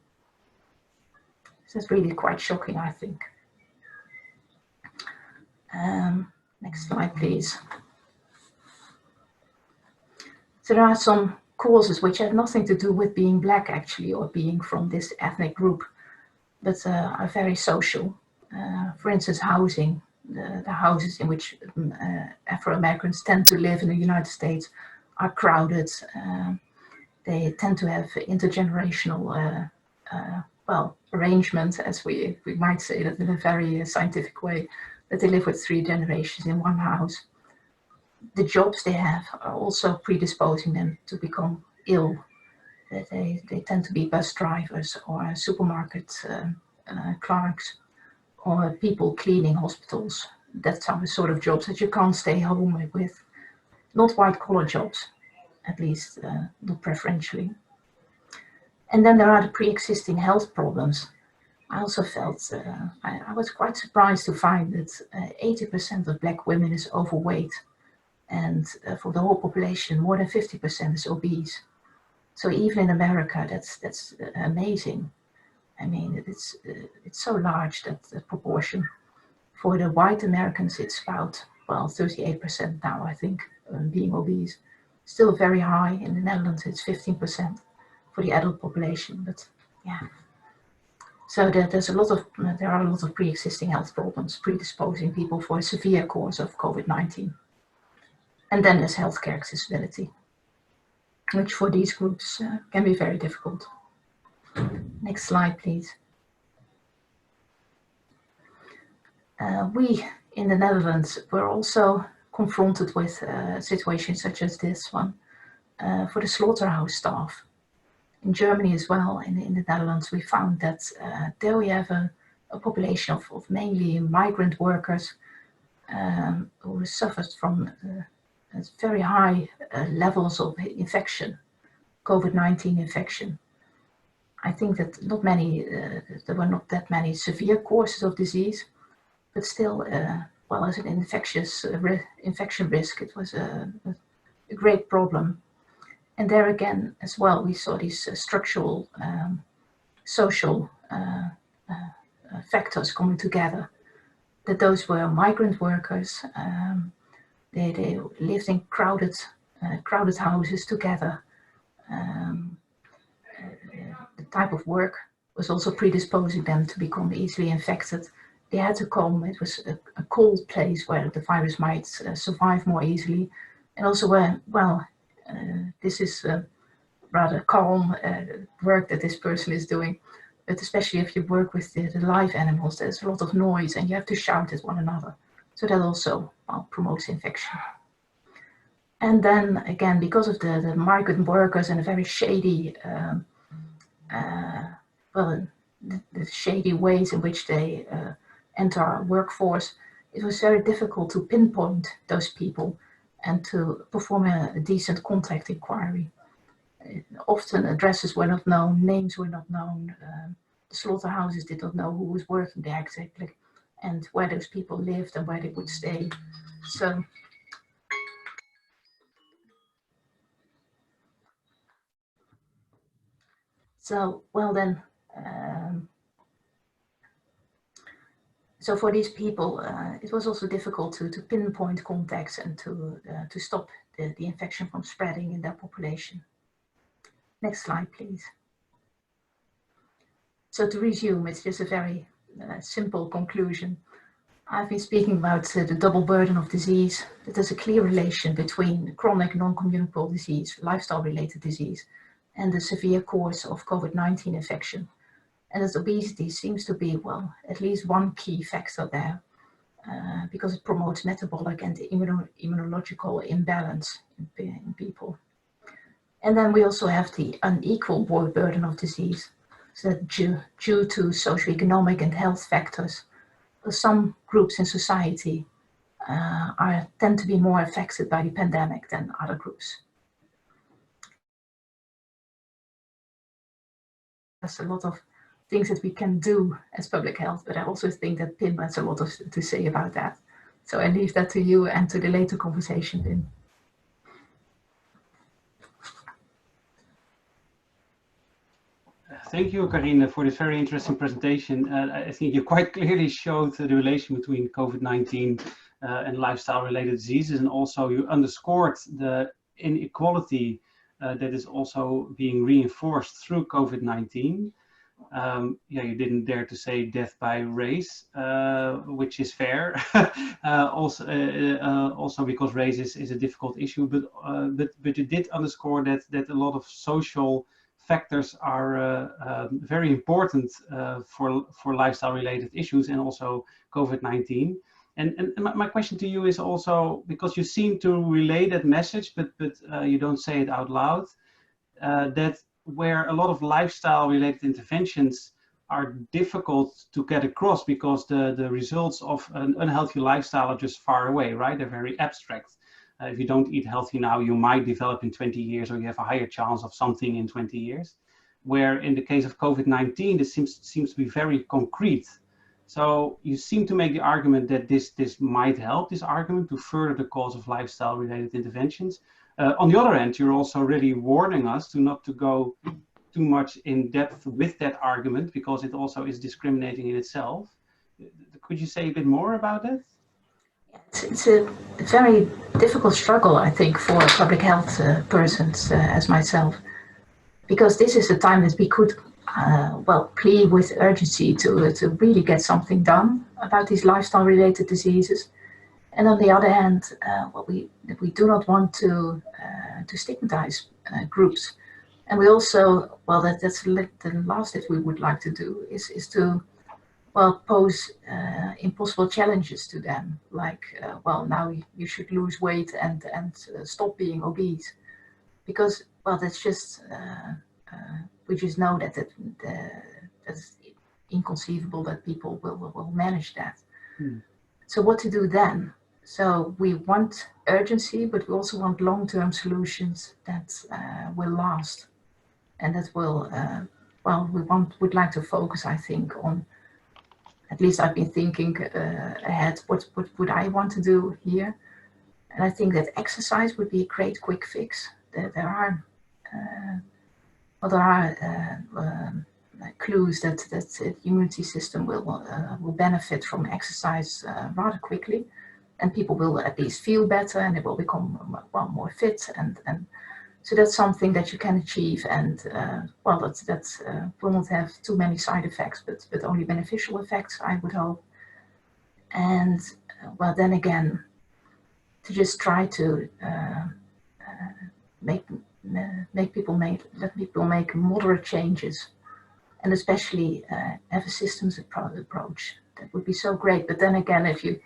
So it's really quite shocking, I think. Next slide, please. So there are some causes which have nothing to do with being Black, actually, or being from this ethnic group, but are very social. For instance, housing. The houses in which Afro-Americans tend to live in the United States are crowded. They tend to have intergenerational well, arrangement, as we might say that in a very scientific way, that they live with 3 generations in one house. The jobs they have are also predisposing them to become ill. They tend to be bus drivers or supermarket clerks or people cleaning hospitals. That's the sort of jobs that you can't stay home with. Not white collar jobs, at least not preferentially. And then there are the pre-existing health problems. I also felt, I was quite surprised to find that 80% of Black women is overweight. And for the whole population, more than 50% is obese. So even in America, that's amazing. I mean, it's so large, that proportion. For the white Americans, it's about, well, 38% now, I think, being obese. Still very high. In the Netherlands, it's 15% for the adult population, but yeah. So there are a lot of pre-existing health problems predisposing people for a severe course of COVID-19. And then there's healthcare accessibility, which for these groups can be very difficult. Next slide, please. We in the Netherlands were also confronted with situations such as this one for the slaughterhouse staff. In Germany as well, in the Netherlands, we found that there we have a population of mainly migrant workers who suffered from very high levels of infection, COVID-19 infection. I think that there were not that many severe courses of disease, but still, well, as an infection risk, it was a great problem. And there again, as well, we saw these structural, social factors coming together. That those were migrant workers. They lived in crowded houses together. The type of work was also predisposing them to become easily infected. They had to come. It was a cold place where the virus might survive more easily, and also where, well, this is rather calm work that this person is doing, but especially if you work with the live animals, there's a lot of noise and you have to shout at one another. So that also promotes infection. And then again, because of the migrant workers and the very shady, well, the shady ways in which they enter our workforce, it was very difficult to pinpoint those people and to perform a decent contact inquiry. Often addresses were not known, names were not known, the slaughterhouses did not know who was working there exactly, and where those people lived and where they would stay. So well then, so for these people, it was also difficult to pinpoint contacts and to stop the infection from spreading in their population. Next slide, please. So to resume, it's just a very simple conclusion. I've been speaking about the double burden of disease, that there's a clear relation between chronic non-communicable disease, lifestyle-related disease, and the severe course of COVID-19 infection. And that obesity seems to be, well, at least one key factor there, because it promotes metabolic and immunological imbalance in people. And then we also have the unequal burden of disease, so that due to socioeconomic and health factors, some groups in society tend to be more affected by the pandemic than other groups. There's a lot of things that we can do as public health, but I also think that Pim has a lot to say about that. So I leave that to you and to the later conversation, Pim. Thank you, Carine, for this very interesting presentation. I think you quite clearly showed the relation between COVID-19 and lifestyle-related diseases, and also you underscored the inequality that is also being reinforced through COVID-19. Yeah, you didn't dare to say death by race, which is fair. Also because race is a difficult issue, but you did underscore that a lot of social factors are very important for lifestyle-related issues, and also COVID-19. And my question to you is also, because you seem to relay that message, but you don't say it out loud, that where a lot of lifestyle-related interventions are difficult to get across because the results of an unhealthy lifestyle are just far away, right? They're very abstract. If you don't eat healthy now, you might develop in 20 years, or you have a higher chance of something in 20 years. Where in the case of COVID-19, this seems to be very concrete. So you seem to make the argument that this might help, this argument, to further the cause of lifestyle-related interventions. On the other hand, you're also really warning us to not to go too much in depth with that argument, because it also is discriminating in itself. Could you say a bit more about that? It's a very difficult struggle, I think, for public health persons as myself, because this is a time that we could, well, plead with urgency to really get something done about these lifestyle-related diseases. And on the other hand, well, we do not want to stigmatize groups. And we also, well, that's the last that we would like to do is to, well, pose impossible challenges to them, like, well, now you should lose weight and stop being obese, because, well, that's just we just know that that's inconceivable that people will manage that. So what to do then? So we want urgency, but we also want long-term solutions that will last, and that will, well, would like to focus, I think, on, at least I've been thinking ahead, what would I want to do here? And I think that exercise would be a great quick fix. There are clues that the immunity system will benefit from exercise rather quickly, and people will at least feel better, and they will become, well, more fit, and so that's something that you can achieve, and well, that's will not have too many side effects, but only beneficial effects, I would hope. And well, then again, to just try to let people make moderate changes, and especially have a systems approach. That would be so great. But then again, if you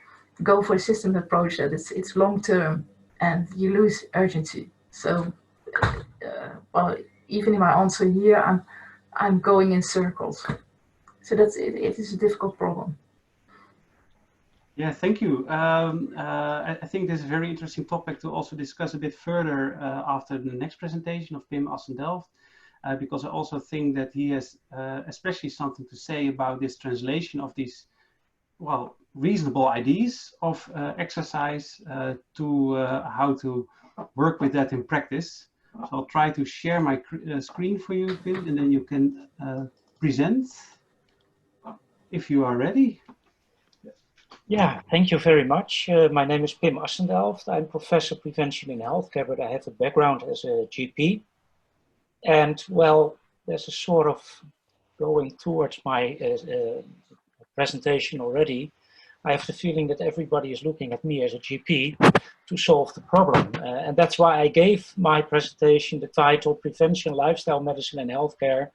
go for a systems approach, that it's long term, and you lose urgency. So, well, even in my answer here, I'm going in circles. So that's it. It is a difficult problem. Yeah, thank you. I think this is a very interesting topic to also discuss a bit further after the next presentation of Pim Assendelft. because I also think that he has especially something to say about this translation of these, well, reasonable ideas of exercise to how to work with that in practice. So I'll try to share my screen for you, Pim, and then you can present if you are ready. Yeah, thank you very much. My name is Pim Assendelft. I'm Professor Prevention in Healthcare, but I have a background as a GP. And well, there's a sort of going towards my presentation already. I have the feeling that everybody is looking at me as a GP to solve the problem. And that's why I gave my presentation the title Prevention, Lifestyle Medicine and Healthcare.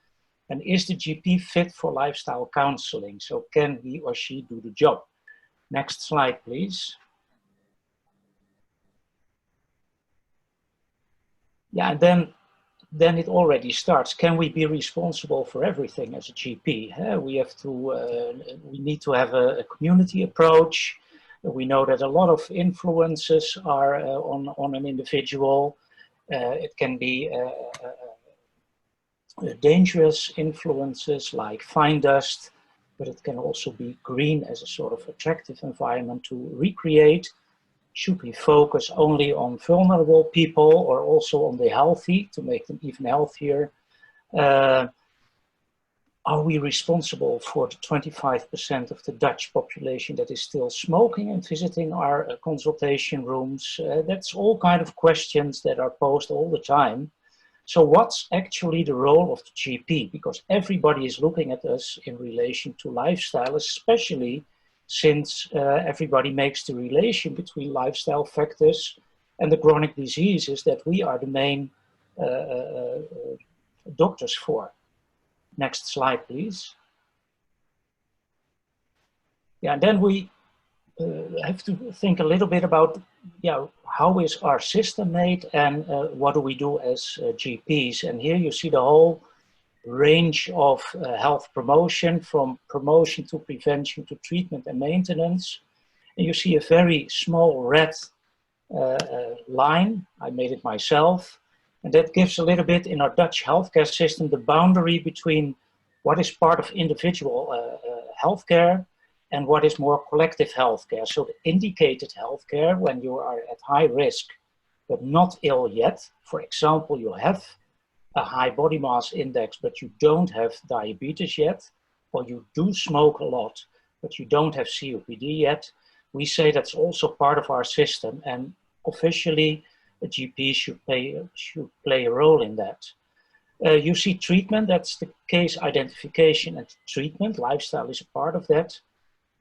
And is the GP fit for lifestyle counseling? So can he or she do the job? Next slide, please. Yeah, and then it already starts. Can we be responsible for everything as a GP? We have to. We need to have a community approach. We know that a lot of influences are on an individual. It can be dangerous influences like fine dust, but it can also be green as a sort of attractive environment to recreate. Should we focus only on vulnerable people or also on the healthy to make them even healthier? Are we responsible for the 25% of the Dutch population that is still smoking and visiting our consultation rooms? That's all kind of questions that are posed all the time. So what's actually the role of the GP? Because everybody is looking at us in relation to lifestyle, especially since everybody makes the relation between lifestyle factors and the chronic diseases that we are the main doctors for. Next slide, please. Yeah, and then we have to think a little bit about, yeah, how is our system made and what do we do as GPs? And here you see the whole range of health promotion, from promotion to prevention to treatment and maintenance. And you see a very small red line. I made it myself. And that gives a little bit in our Dutch healthcare system the boundary between what is part of individual healthcare and what is more collective healthcare. So the indicated healthcare, when you are at high risk but not ill yet, for example, you have a high body mass index but you don't have diabetes yet, or you do smoke a lot but you don't have COPD yet, we say that's also part of our system, and officially a GP should play a role in that. You see treatment, that's the case identification and treatment. Lifestyle is a part of that.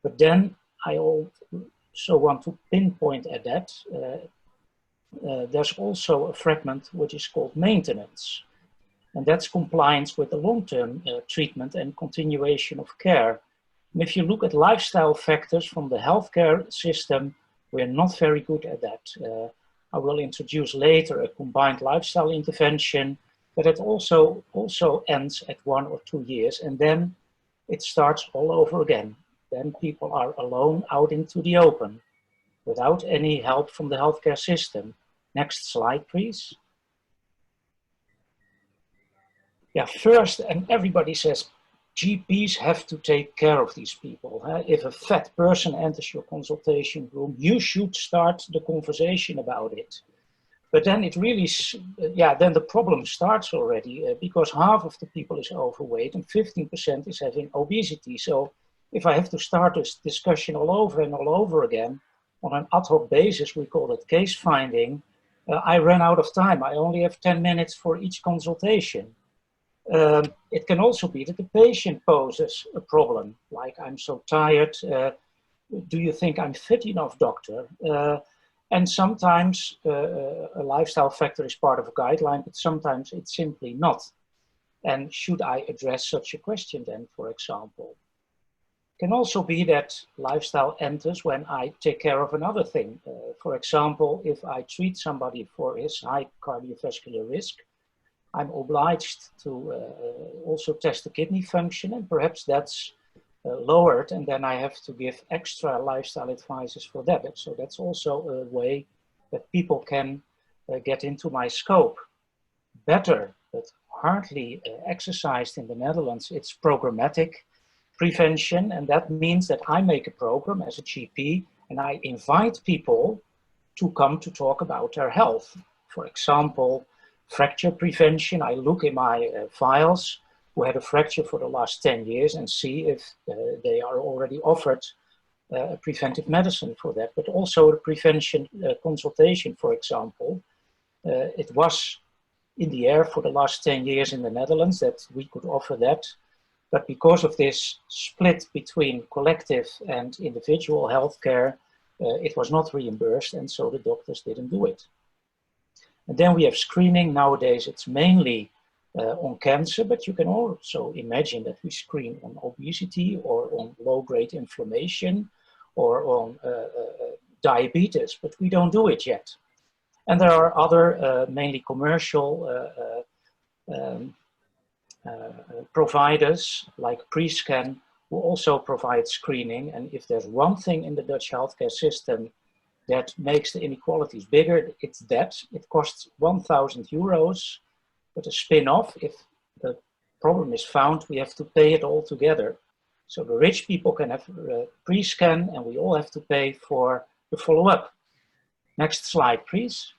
But then I also want to pinpoint at that. There's also a fragment which is called maintenance. And that's compliance with the long-term treatment and continuation of care. And if you look at lifestyle factors from the healthcare system, we're not very good at that. I will introduce later a combined lifestyle intervention, but it also ends at 1 or 2 years, and then it starts all over again. Then people are alone out into the open without any help from the healthcare system. Next slide, please. Yeah, first, and everybody says GPs have to take care of these people. If a fat person enters your consultation room, you should start the conversation about it. But then it really, yeah, then the problem starts already because half of the people is overweight and 15% is having obesity. So if I have to start this discussion all over and all over again on an ad hoc basis, we call it case finding, I run out of time. I only have 10 minutes for each consultation. It can also be that the patient poses a problem, like I'm so tired, do you think I'm fit enough, doctor? And sometimes a lifestyle factor is part of a guideline, but sometimes it's simply not. And should I address such a question then, for example? It can also be that lifestyle enters when I take care of another thing. For example, if I treat somebody for his high cardiovascular risk, I'm obliged to also test the kidney function, and perhaps that's lowered, and then I have to give extra lifestyle advices for that. So that's also a way that people can get into my scope. Better, but hardly exercised in the Netherlands. It's programmatic prevention, and that means that I make a program as a GP and I invite people to come to talk about their health. For example, fracture prevention. I look in my files who had a fracture for the last 10 years and see if they are already offered preventive medicine for that, but also a prevention consultation, for example. It was in the air for the last 10 years in the Netherlands that we could offer that. But because of this split between collective and individual healthcare, it was not reimbursed, and so the doctors didn't do it. And then we have screening. Nowadays, it's mainly on cancer, but you can also imagine that we screen on obesity or on low-grade inflammation or on diabetes, but we don't do it yet. And there are other mainly commercial providers like Prescan who also provide screening. And if there's one thing in the Dutch healthcare system that makes the inequalities bigger, it's that. It costs 1,000 euros, but a spin-off, if the problem is found, we have to pay it all together. So the rich people can have Prescan and we all have to pay for the follow-up. Next slide, please.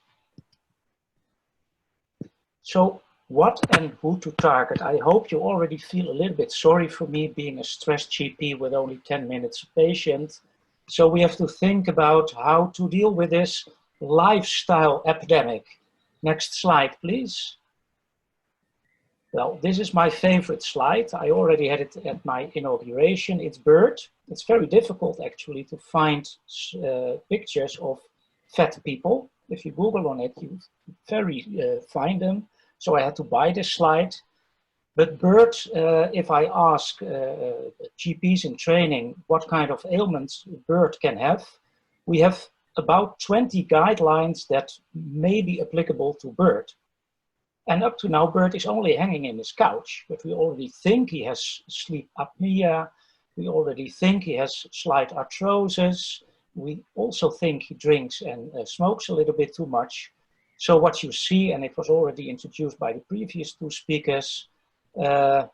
So what and who to target? I hope you already feel a little bit sorry for me being a stressed GP with only 10 minutes a patient. So we have to think about how to deal with this lifestyle epidemic. Next slide, please. Well, this is my favorite slide. I already had it at my inauguration. It's bird. It's very difficult actually to find pictures of fat people. If you Google on it, you find them. So I had to buy this slide. But bird, if I ask GPs in training what kind of ailments bird can have, we have about 20 guidelines that may be applicable to bird. And up to now, Bert is only hanging in his couch, but we already think he has sleep apnea. We already think he has slight arthrosis. We also think he drinks and smokes a little bit too much. So what you see, and it was already introduced by the previous two speakers, that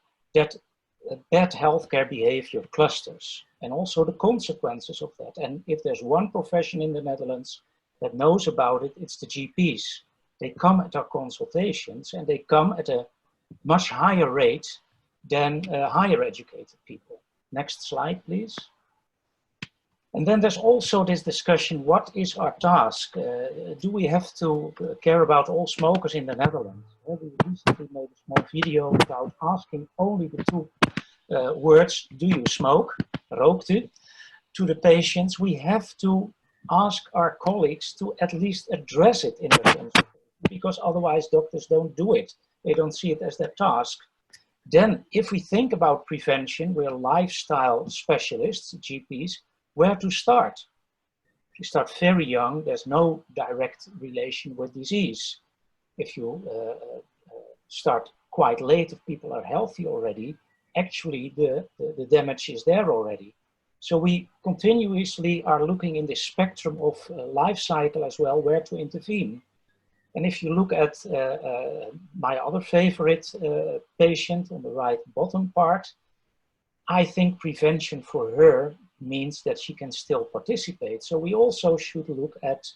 bad healthcare behavior clusters and also the consequences of that. And if there's one profession in the Netherlands that knows about it, it's the GPs. They come at our consultations and they come at a much higher rate than higher educated people. Next slide, please. And then there's also this discussion, what is our task? Do we have to care about all smokers in the Netherlands? We recently made a small video about asking only the two words, do you smoke, rookt u, to the patients. We have to ask our colleagues to at least address it in their consultation, because otherwise doctors don't do it. They don't see it as their task. Then if we think about prevention, we're lifestyle specialists, GPs, where to start? If you start very young, there's no direct relation with disease. If you start quite late, if people are healthy already, actually the damage is there already. So we continuously are looking in this spectrum of life cycle as well, where to intervene. And if you look at my other favorite patient on the right bottom part, I think prevention for her means that she can still participate. So we also should look at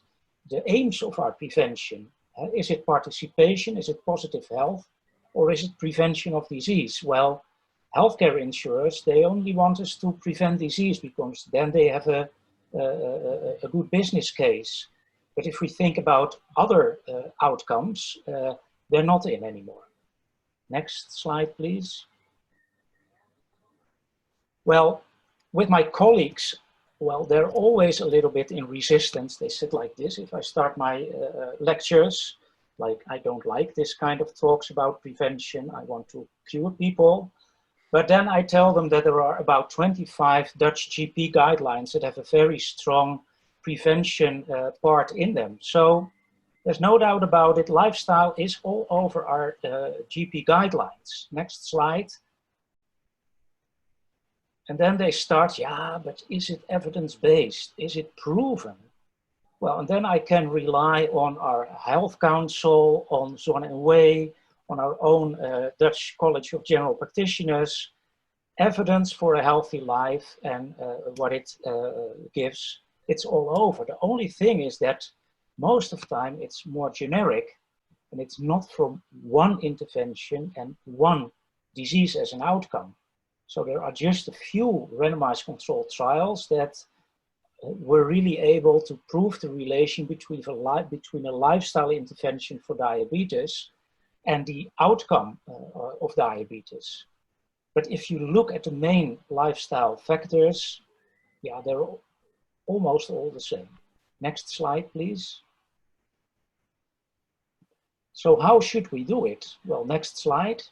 the aims of our prevention. Is it participation? Is it positive health? Or is it prevention of disease? Well, healthcare insurers, they only want us to prevent disease because then they have a good business case. But if we think about other outcomes, they're not in anymore. Next slide, please. Well, with my colleagues, well, they're always a little bit in resistance. They sit like this. If I start my lectures, like I don't like this kind of talks about prevention. I want to cure people. But then I tell them that there are about 25 Dutch GP guidelines that have a very strong prevention part in them. So there's no doubt about it. Lifestyle is all over our GP guidelines. Next slide. And then they start, yeah, but is it evidence-based? Is it proven? Well, and then I can rely on our health council, on Zon and Way, on our own Dutch College of General Practitioners, evidence for a healthy life and what it gives. It's all over. The only thing is that most of the time it's more generic, and it's not from one intervention and one disease as an outcome. So there are just a few randomized controlled trials that were really able to prove the relation between a lifestyle intervention for diabetes and the outcome of diabetes. But if you look at the main lifestyle factors, yeah, they're almost all the same. Next slide, please. So how should we do it? Well, next slide.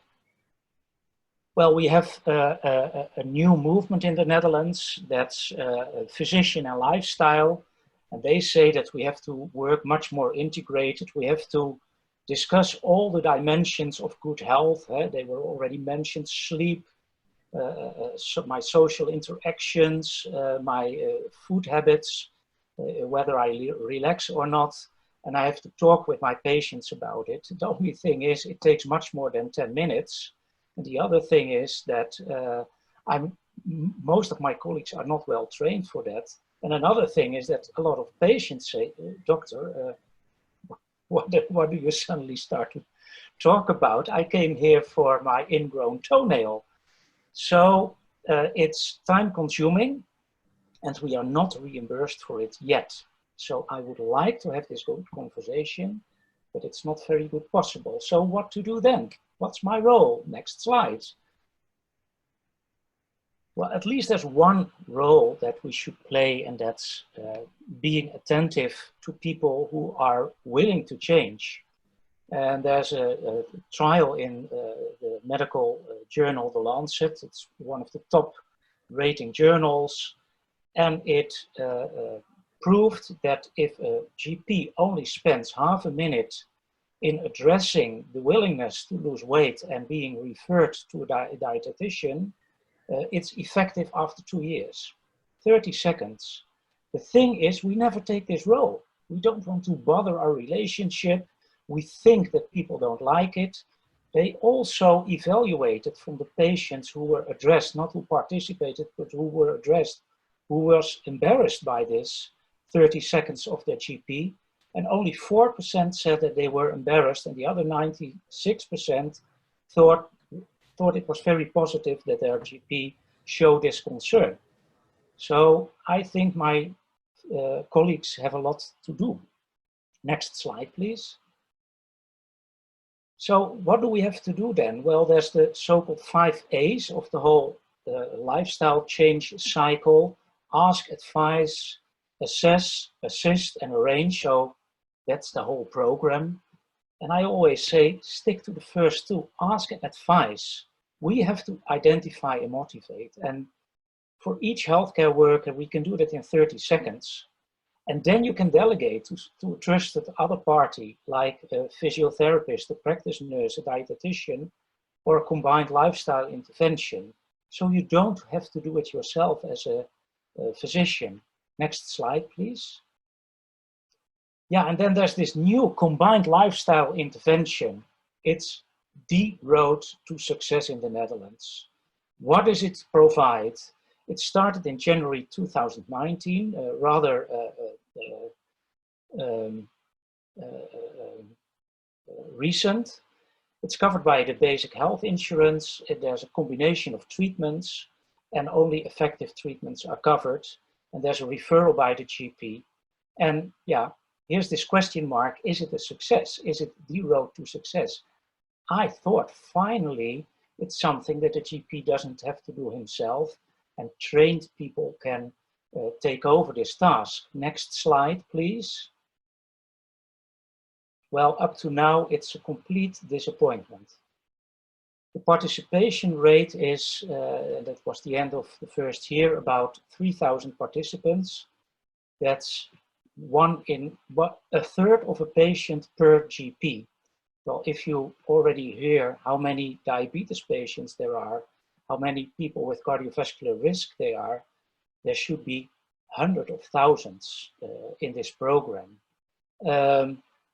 Well, we have a new movement in the Netherlands that's physician and lifestyle. And they say that we have to work much more integrated. We have to discuss all the dimensions of good health. They were already mentioned: sleep, my social interactions, my food habits, whether I relax or not. And I have to talk with my patients about it. The only thing is, it takes much more than 10 minutes. And the other thing is that most of my colleagues are not well trained for that. And another thing is that a lot of patients say, doctor, what do you suddenly start to talk about? I came here for my ingrown toenail. So it's time consuming, and we are not reimbursed for it yet. So I would like to have this good conversation, but it's not very good possible. So what to do then? What's my role? Next slide. Well, at least there's one role that we should play, and that's being attentive to people who are willing to change. And there's a trial in the medical journal, The Lancet. It's one of the top rating journals. And it proved that if a GP only spends half a minute in addressing the willingness to lose weight and being referred to a dietitian, it's effective after 2 years, 30 seconds. The thing is, we never take this role. We don't want to bother our relationship. We think that people don't like it. They also evaluated from the patients who were addressed, not who participated, but who were addressed, who was embarrassed by this 30 seconds of their GP. And only 4% said that they were embarrassed, and the other 96% thought it was very positive that their GP showed this concern. So I think my colleagues have a lot to do. Next slide, please. So what do we have to do then? Well, there's the so-called 5 A's of the whole lifestyle change cycle: ask, advise, assess, assist, and arrange. So that's the whole program. And I always say, stick to the first two: ask and advise. We have to identify and motivate. And for each healthcare worker, we can do that in 30 seconds. And then you can delegate to a trusted other party, like a physiotherapist, a practice nurse, a dietitian, or a combined lifestyle intervention. So you don't have to do it yourself as a physician. Next slide, please. Yeah, and then there's this new combined lifestyle intervention. It's the road to success in the Netherlands. What does it provide? It started in January 2019, rather recent. It's covered by the basic health insurance. There's a combination of treatments, and only effective treatments are covered. And there's a referral by the GP. And yeah, here's this question mark: is it a success? Is it the road to success? I thought finally it's something that the GP doesn't have to do himself, and trained people can take over this task. Next slide, please. Well, up to now, it's a complete disappointment. The participation rate is, that was the end of the first year, about 3,000 participants. That's a third of a patient per GP. Well, if you already hear how many diabetes patients there are, how many people with cardiovascular risk there should be hundreds of thousands in this program.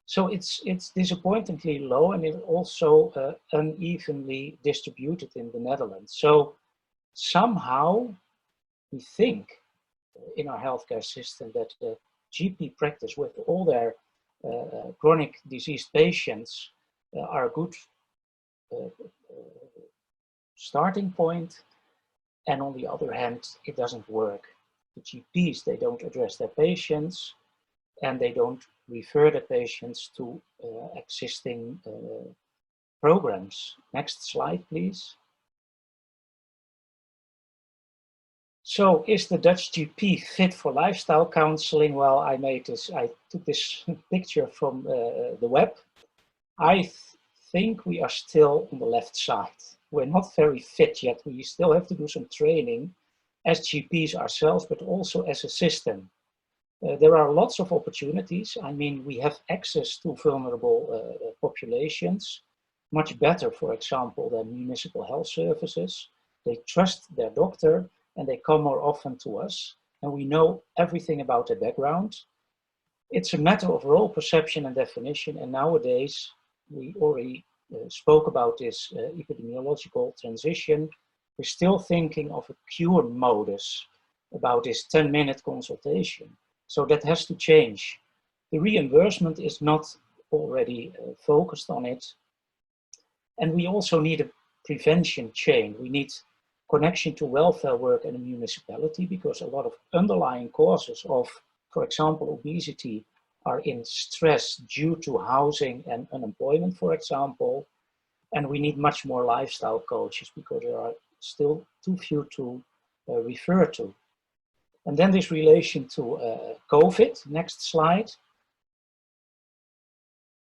So it's disappointingly low, and it's also unevenly distributed in the Netherlands. So somehow we think in our healthcare system that the GP practice with all their chronic disease patients are a good starting point. And on the other hand, it doesn't work. The GPs, they don't address their patients, and they don't refer the patients to existing programs. Next slide, please. So is the Dutch GP fit for lifestyle counseling? Well, I took this picture from the web. I think we are still on the left side. We're not very fit yet. We still have to do some training as GPs ourselves, but also as a system. There are lots of opportunities. I mean, we have access to vulnerable populations, much better, for example, than municipal health services. They trust their doctor and they come more often to us, and we know everything about their background. It's a matter of role perception and definition, and nowadays, we already spoke about this epidemiological transition. We're still thinking of a cure modus about this 10-minute consultation. So that has to change. The reimbursement is not already focused on it. And we also need a prevention chain. We need connection to welfare work and a municipality, because a lot of underlying causes of, for example, obesity are in stress due to housing and unemployment, for example. And we need much more lifestyle coaches because there are still too few to refer to. And then this relation to COVID, next slide.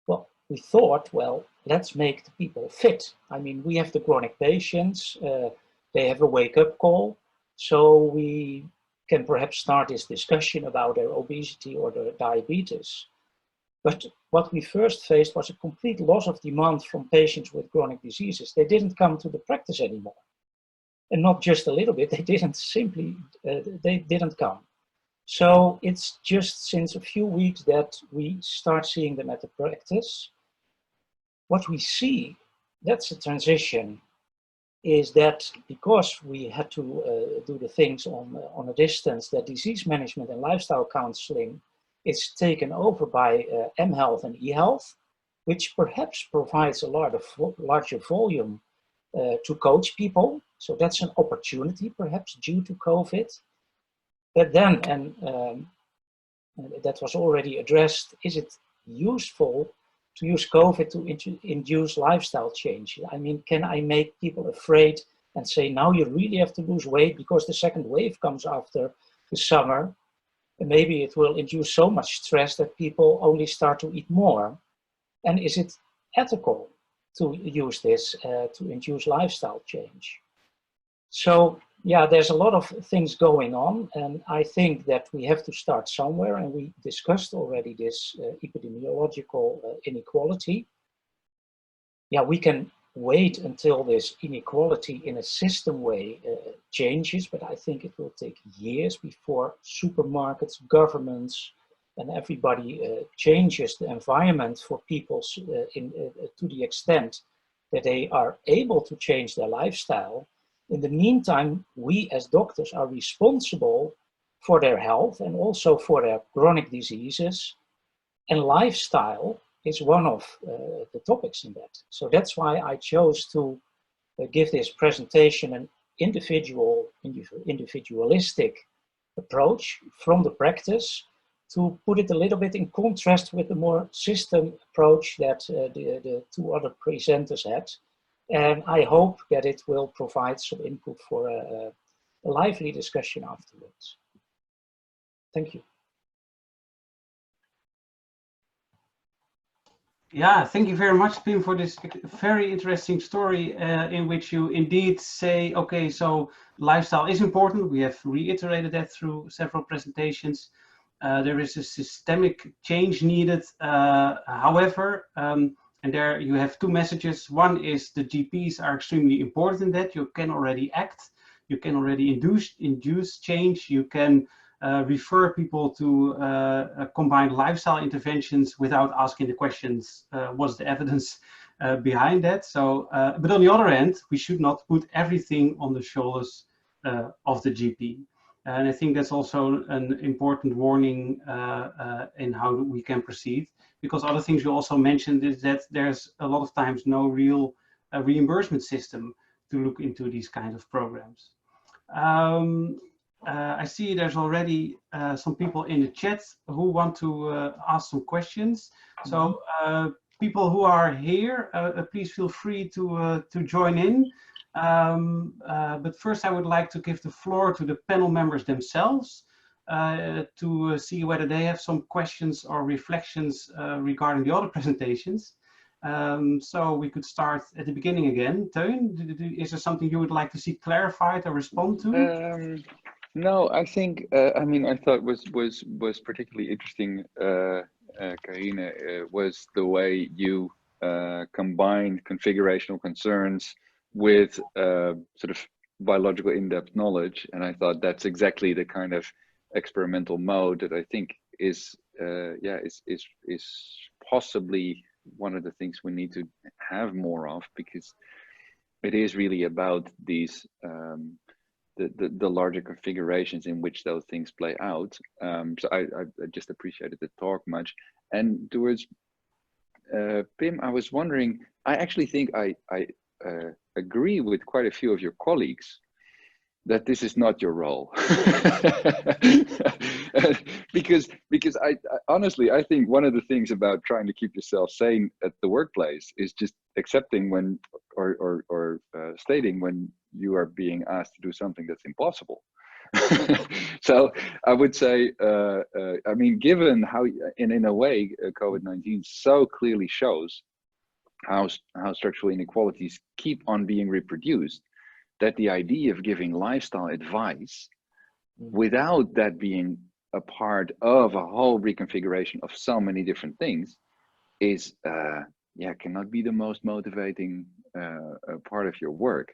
Well, we thought, well, let's make the people fit. I mean, we have the chronic patients, they have a wake-up call, so we can perhaps start this discussion about their obesity or their diabetes. But what we first faced was a complete loss of demand from patients with chronic diseases. They didn't come to the practice anymore. And not just a little bit, they didn't come. So it's just since a few weeks that we start seeing them at the practice. What we see, that's a transition, is that because we had to do the things on a distance, that disease management and lifestyle counseling is taken over by mHealth and eHealth, which perhaps provides a larger volume to coach people. So that's an opportunity, perhaps due to COVID. But then, and that was already addressed, is it useful to use COVID to induce lifestyle change? I mean, can I make people afraid and say, now you really have to lose weight because the second wave comes after the summer? And maybe it will induce so much stress that people only start to eat more. And is it ethical to use this to induce lifestyle change? So yeah, there's a lot of things going on, and I think that we have to start somewhere, and we discussed already this epidemiological inequality. Yeah, we can wait until this inequality in a system way changes, but I think it will take years before supermarkets, governments, and everybody changes the environment for people to the extent that they are able to change their lifestyle. In the meantime, we as doctors are responsible for their health and also for their chronic diseases, and lifestyle is one of the topics in that. So that's why I chose to give this presentation an individualistic approach from the practice, to put it a little bit in contrast with the more system approach that the two other presenters had. And I hope that it will provide some input for a lively discussion afterwards. Thank you. Yeah, thank you very much, Pim, for this very interesting story in which you indeed say, okay, so lifestyle is important. We have reiterated that through several presentations. There is a systemic change needed. However, and there you have two messages. One is the GPs are extremely important in that. You can already act. You can already induce change. You can refer people to combined lifestyle interventions without asking the questions, what's the evidence behind that? So, but on the other end, we should not put everything on the shoulders of the GP. And I think that's also an important warning in how we can proceed, because other things you also mentioned is that there's a lot of times no real reimbursement system to look into these kind of programs. I see there's already some people in the chat who want to ask some questions. So people who are here, please feel free to join in. But first I would like to give the floor to the panel members themselves to see whether they have some questions or reflections regarding the other presentations. So we could start at the beginning again. Teun, is there something you would like to see clarified or respond to? No, I think I mean, I thought was particularly interesting, Karine, was the way you combined configurational concerns with sort of biological in-depth knowledge, and I thought that's exactly the kind of experimental mode that I think is possibly one of the things we need to have more of, because it is really about these the larger configurations in which those things play out. So I just appreciated the talk much. And towards Pim, I was wondering, I actually think I agree with quite a few of your colleagues that this is not your role. because I honestly, I think one of the things about trying to keep yourself sane at the workplace is just accepting when or stating when you are being asked to do something that's impossible. So I would say, I mean, given how, in a way, COVID-19 so clearly shows how structural inequalities keep on being reproduced, that the idea of giving lifestyle advice without that being a part of a whole reconfiguration of so many different things is, cannot be the most motivating part of your work.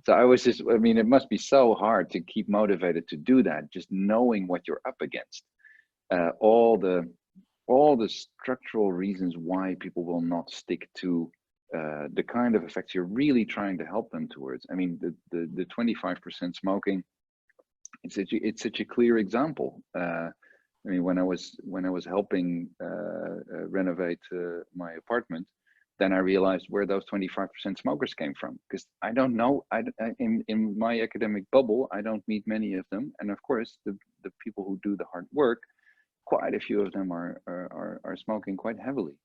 So I was just, I mean, it must be so hard to keep motivated to do that, just knowing what you're up against. All the structural reasons why people will not stick to the kind of effects you're really trying to help them towards. I mean, the 25% smoking, it's such a clear example. I mean, when I was helping renovate my apartment, then I realized where those 25% smokers came from, because I don't know. In my academic bubble, I don't meet many of them, and of course, the people who do the hard work, quite a few of them are smoking quite heavily.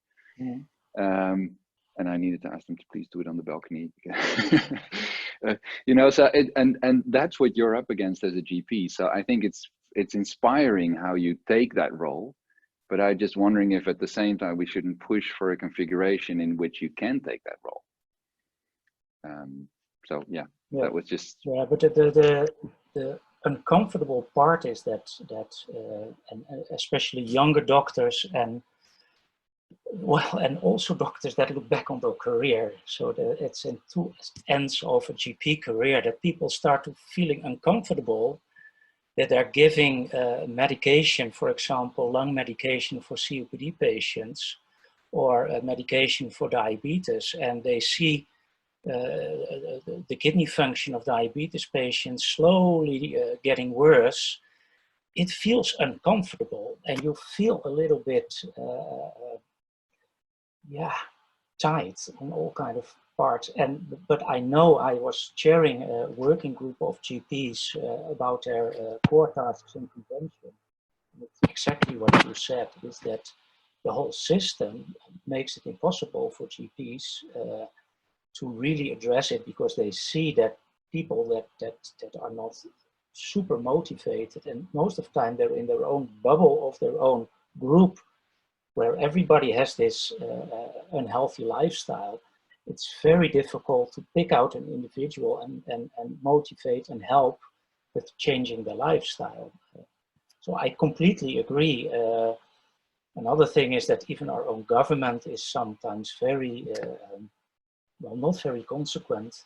And I needed to ask them to please do it on the balcony. You know, so and that's what you're up against as a GP. So I think it's inspiring how you take that role, but I'm just wondering if at the same time we shouldn't push for a configuration in which you can take that role. So yeah, that was just. Yeah, but the uncomfortable part is that and especially younger doctors and also doctors that look back on their career. So it's in two ends of a GP career that people start to feeling uncomfortable that they're giving medication, for example, lung medication for COPD patients or medication for diabetes, and they see the kidney function of diabetes patients slowly getting worse. It feels uncomfortable, and you feel a little bit tight on all kind of parts. But I know I was chairing a working group of GPs about their core tasks in prevention. And it's exactly what you said, is that the whole system makes it impossible for GPs to really address it, because they see that people that are not super motivated, and most of the time they're in their own bubble of their own group, where everybody has this unhealthy lifestyle. It's very difficult to pick out an individual and motivate and help with changing their lifestyle. So I completely agree. Another thing is that even our own government is sometimes very, not very consequent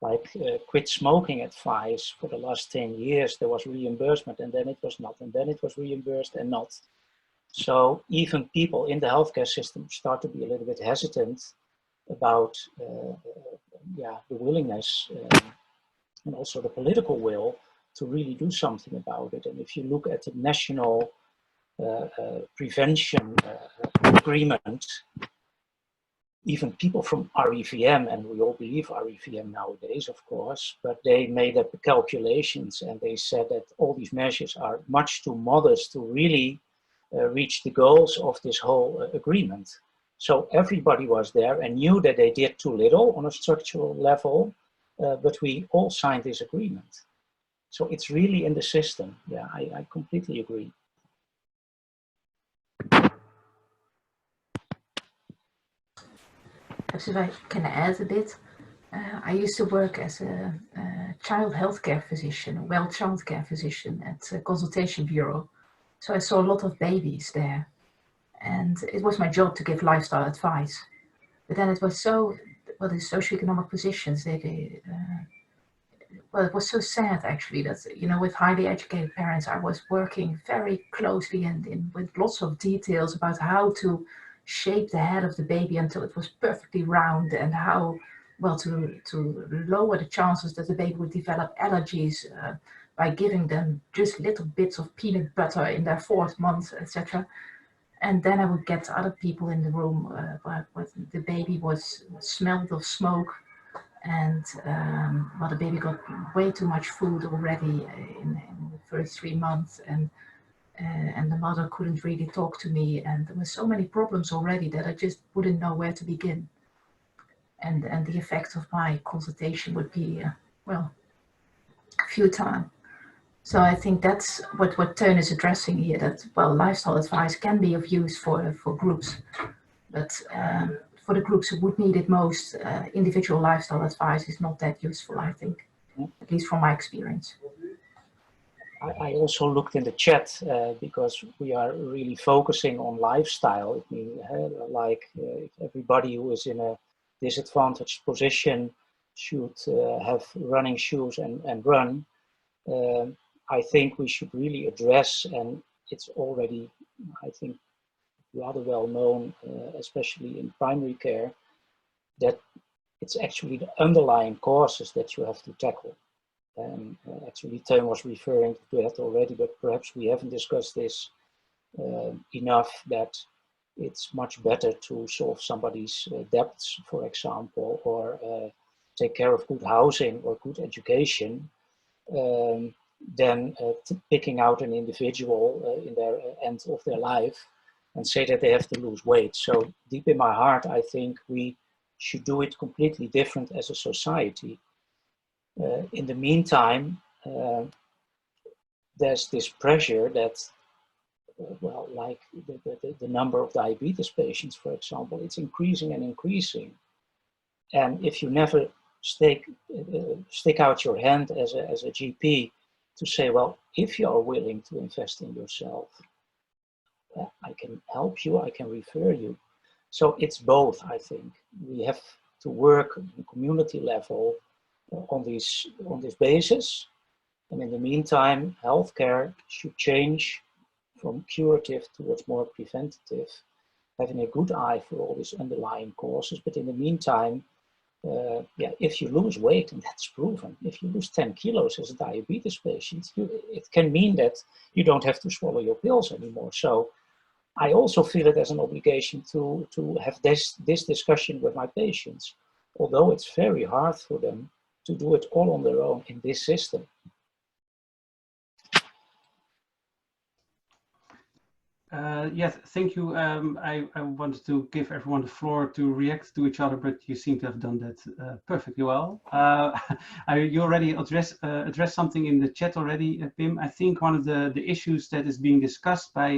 like quit smoking advice for the last 10 years, there was reimbursement and then it was not, and then it was reimbursed and not. So even people in the healthcare system start to be a little bit hesitant about yeah, the willingness and also the political will to really do something about it. And if you look at the national prevention agreement, even people from RIVM, and we all believe RIVM nowadays, of course, but they made up the calculations and they said that all these measures are much too modest to really reach the goals of this whole agreement. So everybody was there and knew that they did too little on a structural level, but we all signed this agreement. So it's really in the system. Yeah, I completely agree. Perhaps if I can add a bit, I used to work as a child healthcare physician, a well child care physician at a consultation bureau. So I saw a lot of babies there, and it was my job to give lifestyle advice. But then it was so, well, the socioeconomic positions, well, it was so sad actually that, you know, with highly educated parents, I was working very closely and with lots of details about how to shape the head of the baby until it was perfectly round, and how, well, to lower the chances that the baby would develop allergies by giving them just little bits of peanut butter in their 4th month, etc. And then I would get other people in the room where the baby was smelled of smoke, and well, the baby got way too much food already in the first 3 months, and the mother couldn't really talk to me, and there were so many problems already that I just wouldn't know where to begin. And the effect of my consultation would be, well, futile. So I think that's what Teun is addressing here, that, well, lifestyle advice can be of use for groups, but for the groups who would need it most, individual lifestyle advice is not that useful, I think, at least from my experience. I also looked in the chat because we are really focusing on lifestyle. It means like if everybody who is in a disadvantaged position should have running shoes and run. I think we should really address, and it's already, I think, rather well known, especially in primary care, that it's actually the underlying causes that you have to tackle. Actually, Teun was referring to that already, but perhaps we haven't discussed this enough, that it's much better to solve somebody's debts, for example, or take care of good housing or good education, than picking out an individual in their end of their life and say that they have to lose weight. So deep in my heart, I think we should do it completely different as a society. In the meantime, there's this pressure that, well, like the number of diabetes patients, for example, it's increasing and increasing. And if you never stick out your hand as a GP to say, well, if you are willing to invest in yourself, I can help you, I can refer you. So it's both, I think. We have to work on community level on this basis. And in the meantime, healthcare should change from curative towards more preventative, having a good eye for all these underlying causes. But in the meantime, yeah, if you lose weight, and that's proven, if you lose 10 kilos as a diabetes patient, it can mean that you don't have to swallow your pills anymore. So I also feel it as an obligation to have this discussion with my patients, although it's very hard for them to do it all on their own in this system. Yes, thank you. I wanted to give everyone the floor to react to each other, but you seem to have done that perfectly well. You already addressed something in the chat already, Pim. I think one of the issues that is being discussed by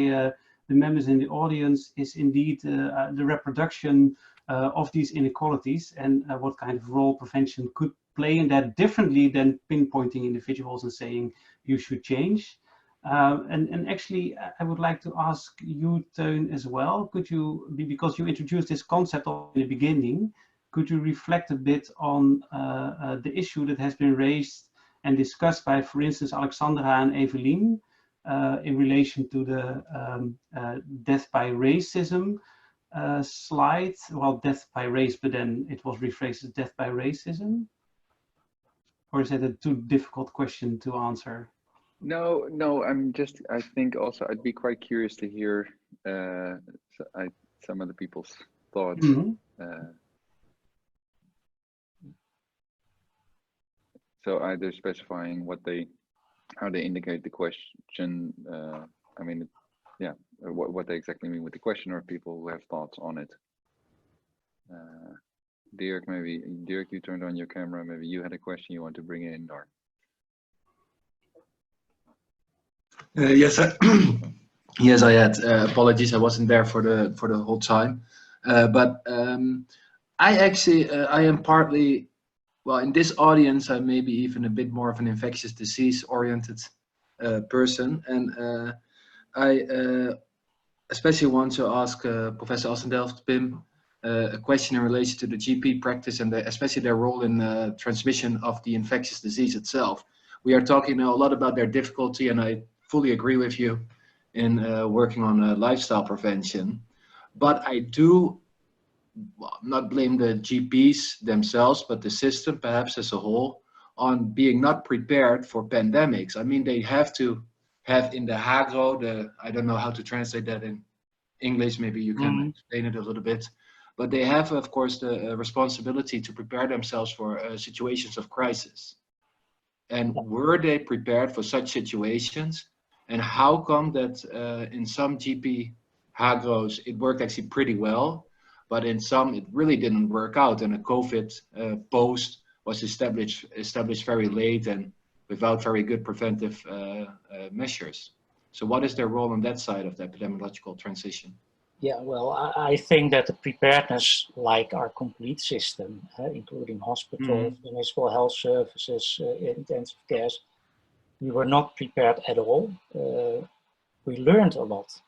the members in the audience is indeed the reproduction of these inequalities, and what kind of role prevention could play in that, differently than pinpointing individuals and saying you should change. And actually, I would like to ask you, Teun, as well. Could you, because you introduced this concept in the beginning, could you reflect a bit on the issue that has been raised and discussed by, for instance, Alexandra and Evelien in relation to the death by racism slide? Well, death by race, but then it was rephrased as death by racism. Or is it a too difficult question to answer? No, I think also I'd be quite curious to hear some of the people's thoughts. So either specifying how they indicate the question, I mean, yeah, what they exactly mean with the question, or people who have thoughts on it. Dirk, you turned on your camera, maybe you had a question you want to bring in, or? Yes, yes, I had. Apologies, I wasn't there for the whole time. But I am partly, well, in this audience, I may be even a bit more of an infectious disease oriented person, and I especially want to ask Professor Assendelft, Pim, a question in relation to the GP practice and especially their role in the transmission of the infectious disease itself. We are talking now a lot about their difficulty, and I fully agree with you in working on lifestyle prevention. But I do not blame the GPs themselves, but the system perhaps as a whole on being not prepared for pandemics. I mean, they have to have in the HAGRO, I don't know how to translate that in English, maybe you can explain it a little bit, but they have, of course, the responsibility to prepare themselves for situations of crisis. And were they prepared for such situations? And how come that in some GP HAGROs it worked actually pretty well, but in some it really didn't work out, and a COVID post was established very late and without very good preventive measures. So what is their role on that side of the epidemiological transition? Yeah, well, I think that the preparedness, like our complete system, including hospitals, municipal health services, intensive care, we were not prepared at all. We learned a lot.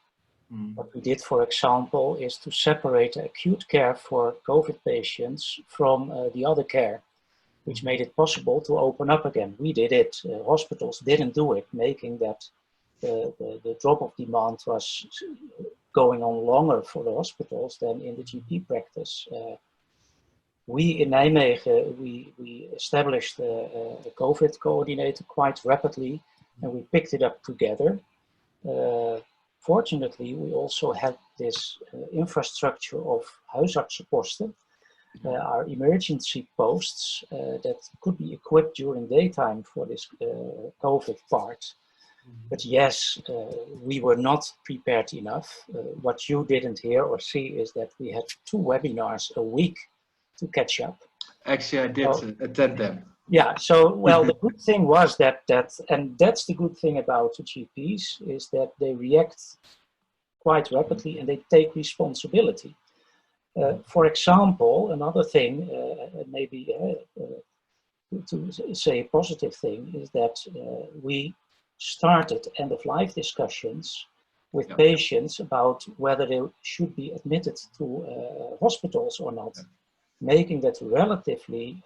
What we did, for example, is to separate acute care for COVID patients from the other care, which made it possible to open up again. We did it. Hospitals didn't do it, making that the drop of demand was going on longer for the hospitals than in the GP practice. We in Nijmegen, we established a COVID coordinator quite rapidly, and we picked it up together. Fortunately, we also had this infrastructure of huisartsenposten, our emergency posts that could be equipped during daytime for this COVID part. But yes, we were not prepared enough. What you didn't hear or see is that we had 2 webinars a week to catch up. Actually, I did attend them. Yeah, so, well, the good thing was and that's the good thing about the GPs, is that they react quite rapidly and they take responsibility. For example, another thing, maybe to say a positive thing, is that we started end-of-life discussions with patients about whether they should be admitted to hospitals or not, making that relatively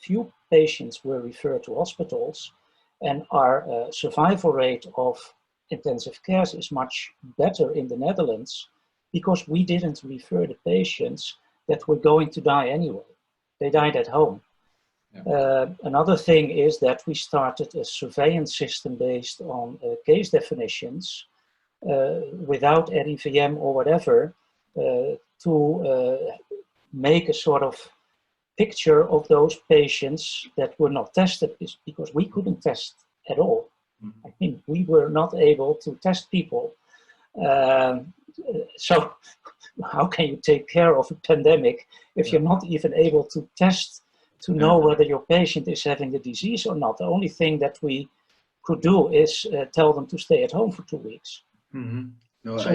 few patients were referred to hospitals, and our survival rate of intensive care is much better in the Netherlands because we didn't refer the patients that were going to die anyway. They died at home. Another thing is that we started a surveillance system based on case definitions without RIVM or whatever to make a sort of picture of those patients that were not tested, because we couldn't test at all. I think we were not able to test people. So how can you take care of a pandemic if you're not even able to test to know whether your patient is having the disease or not? The only thing that we could do is tell them to stay at home for 2 weeks.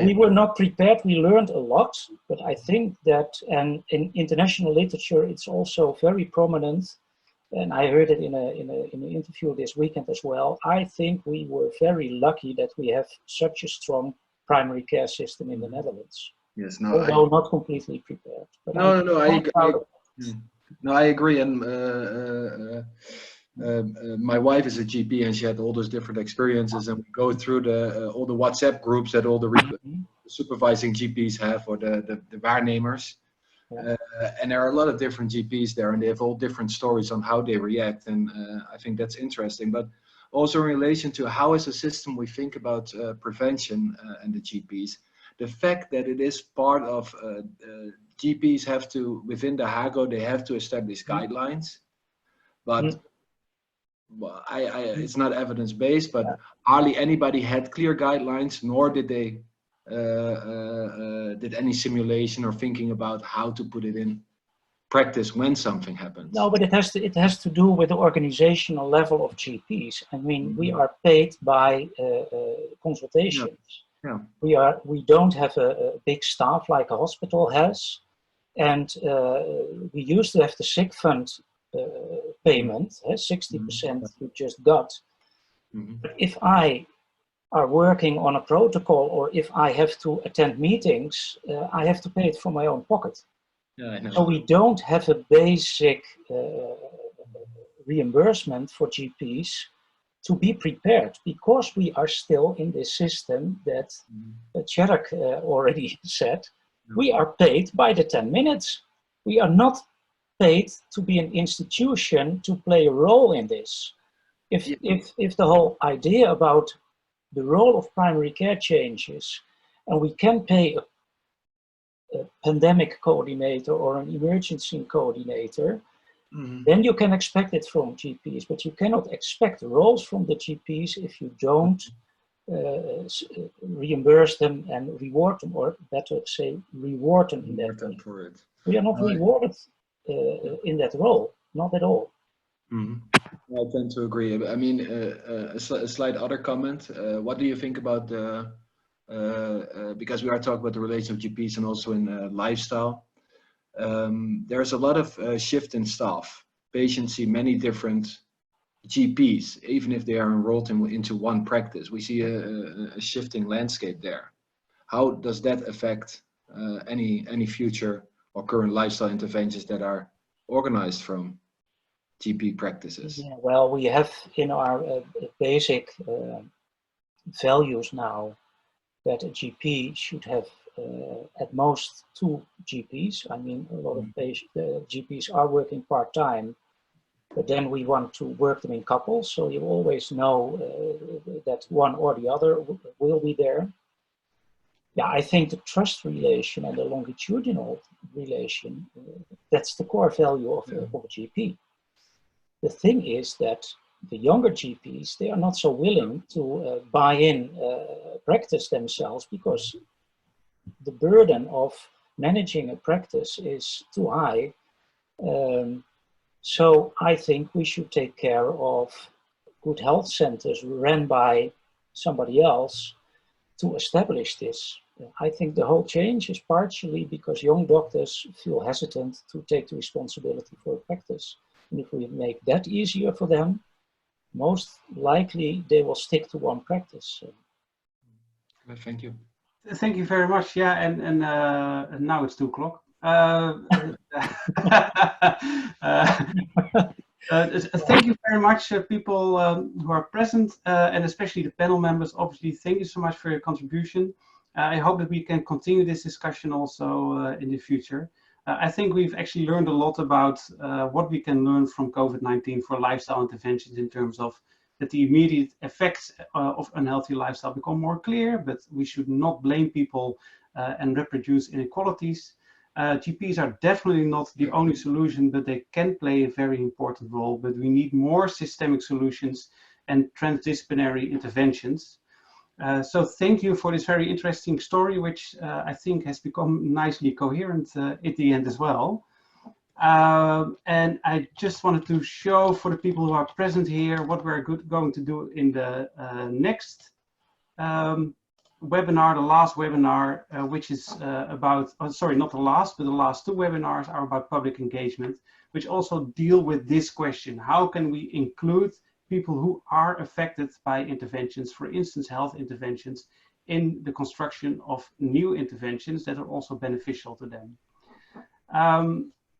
We were not prepared. We learned a lot, but I think that, and in international literature, it's also very prominent, and I heard it in an interview this weekend as well. I think we were very lucky that we have such a strong primary care system in the Netherlands. Yes, no, although not completely prepared. But no, I agree. Mm. No, I agree. And my wife is a GP, and she had all those different experiences. And we go through all the WhatsApp groups that all the supervising GPs have, or the waarnemers. Yeah. And there are a lot of different GPs there, and they have all different stories on how they react. And I think that's interesting. But also in relation to how as a system we think about prevention and the GPs, the fact that it is part of GPs have to, within the HAGO, they have to establish guidelines. But well, it's not evidence-based, but hardly anybody had clear guidelines, nor did they did any simulation or thinking about how to put it in practice when something happens. No, but it has to do with the organizational level of GPs. I mean, we are paid by consultations. Yeah. We don't have a big staff like a hospital has, and we used to have the sick fund payment, 60% you just got. But if I are working on a protocol, or if I have to attend meetings, I have to pay it from my own pocket. Yeah, I know. So we don't have a basic reimbursement for GPs to be prepared, because we are still in this system that Tjerk already said. We are paid by the 10 minutes. We are not paid to be an institution to play a role in this. If the whole idea about the role of primary care changes, and we can pay a pandemic coordinator or an emergency coordinator, then you can expect it from GPs, but you cannot expect roles from the GPs if you don't reimburse them and reward them, or better say, reward them in that way. For it. We are not rewarded in that role, not at all. I tend to agree. I mean, a slight other comment. What do you think about the, because we are talking about the relation of GPs and also in lifestyle, there's a lot of shift in staff. Patients see many different GPs, even if they are enrolled into one practice. We see a shifting landscape there. How does that affect any future or current lifestyle interventions that are organized from GP practices? Yeah, well, we have in our basic values now that a GP should have at most 2 GPs. I mean, a lot of GPs are working part-time, but then we want to work them in couples, so you always know that one or the other will be there. Yeah, I think the trust relation and the longitudinal relation, that's the core value of a GP. The thing is that the younger GPs, they are not so willing to buy in practice themselves, because the burden of managing a practice is too high. So I think we should take care of good health centers run by somebody else to establish this. I think the whole change is partially because young doctors feel hesitant to take the responsibility for a practice. And if we make that easier for them, most likely they will stick to one practice. Thank you. Thank you very much. Yeah, and now it's 2 o'clock. Thank you very much, people who are present, and especially the panel members. Obviously, thank you so much for your contribution. I hope that we can continue this discussion also in the future. I think we've actually learned a lot about what we can learn from COVID-19 for lifestyle interventions, in terms of that the immediate effects of unhealthy lifestyle become more clear, but we should not blame people and reproduce inequalities. GPs are definitely not the only solution, but they can play a very important role. But we need more systemic solutions and transdisciplinary interventions. So thank you for this very interesting story, which I think has become nicely coherent at the end as well. And I just wanted to show for the people who are present here what we're going to do in the next webinar, the last webinar, which is about, sorry, not the last, but the last 2 webinars are about public engagement, which also deal with this question: how can we include people who are affected by interventions, for instance, health interventions, in the construction of new interventions that are also beneficial to them.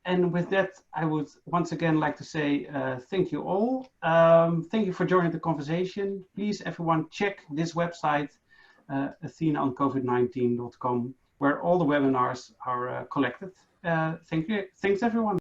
And with that, I would once again like to say thank you all. Thank you for joining the conversation. Please, everyone, check this website, athenaoncovid19.com, where all the webinars are collected. Thank you. Thanks, everyone.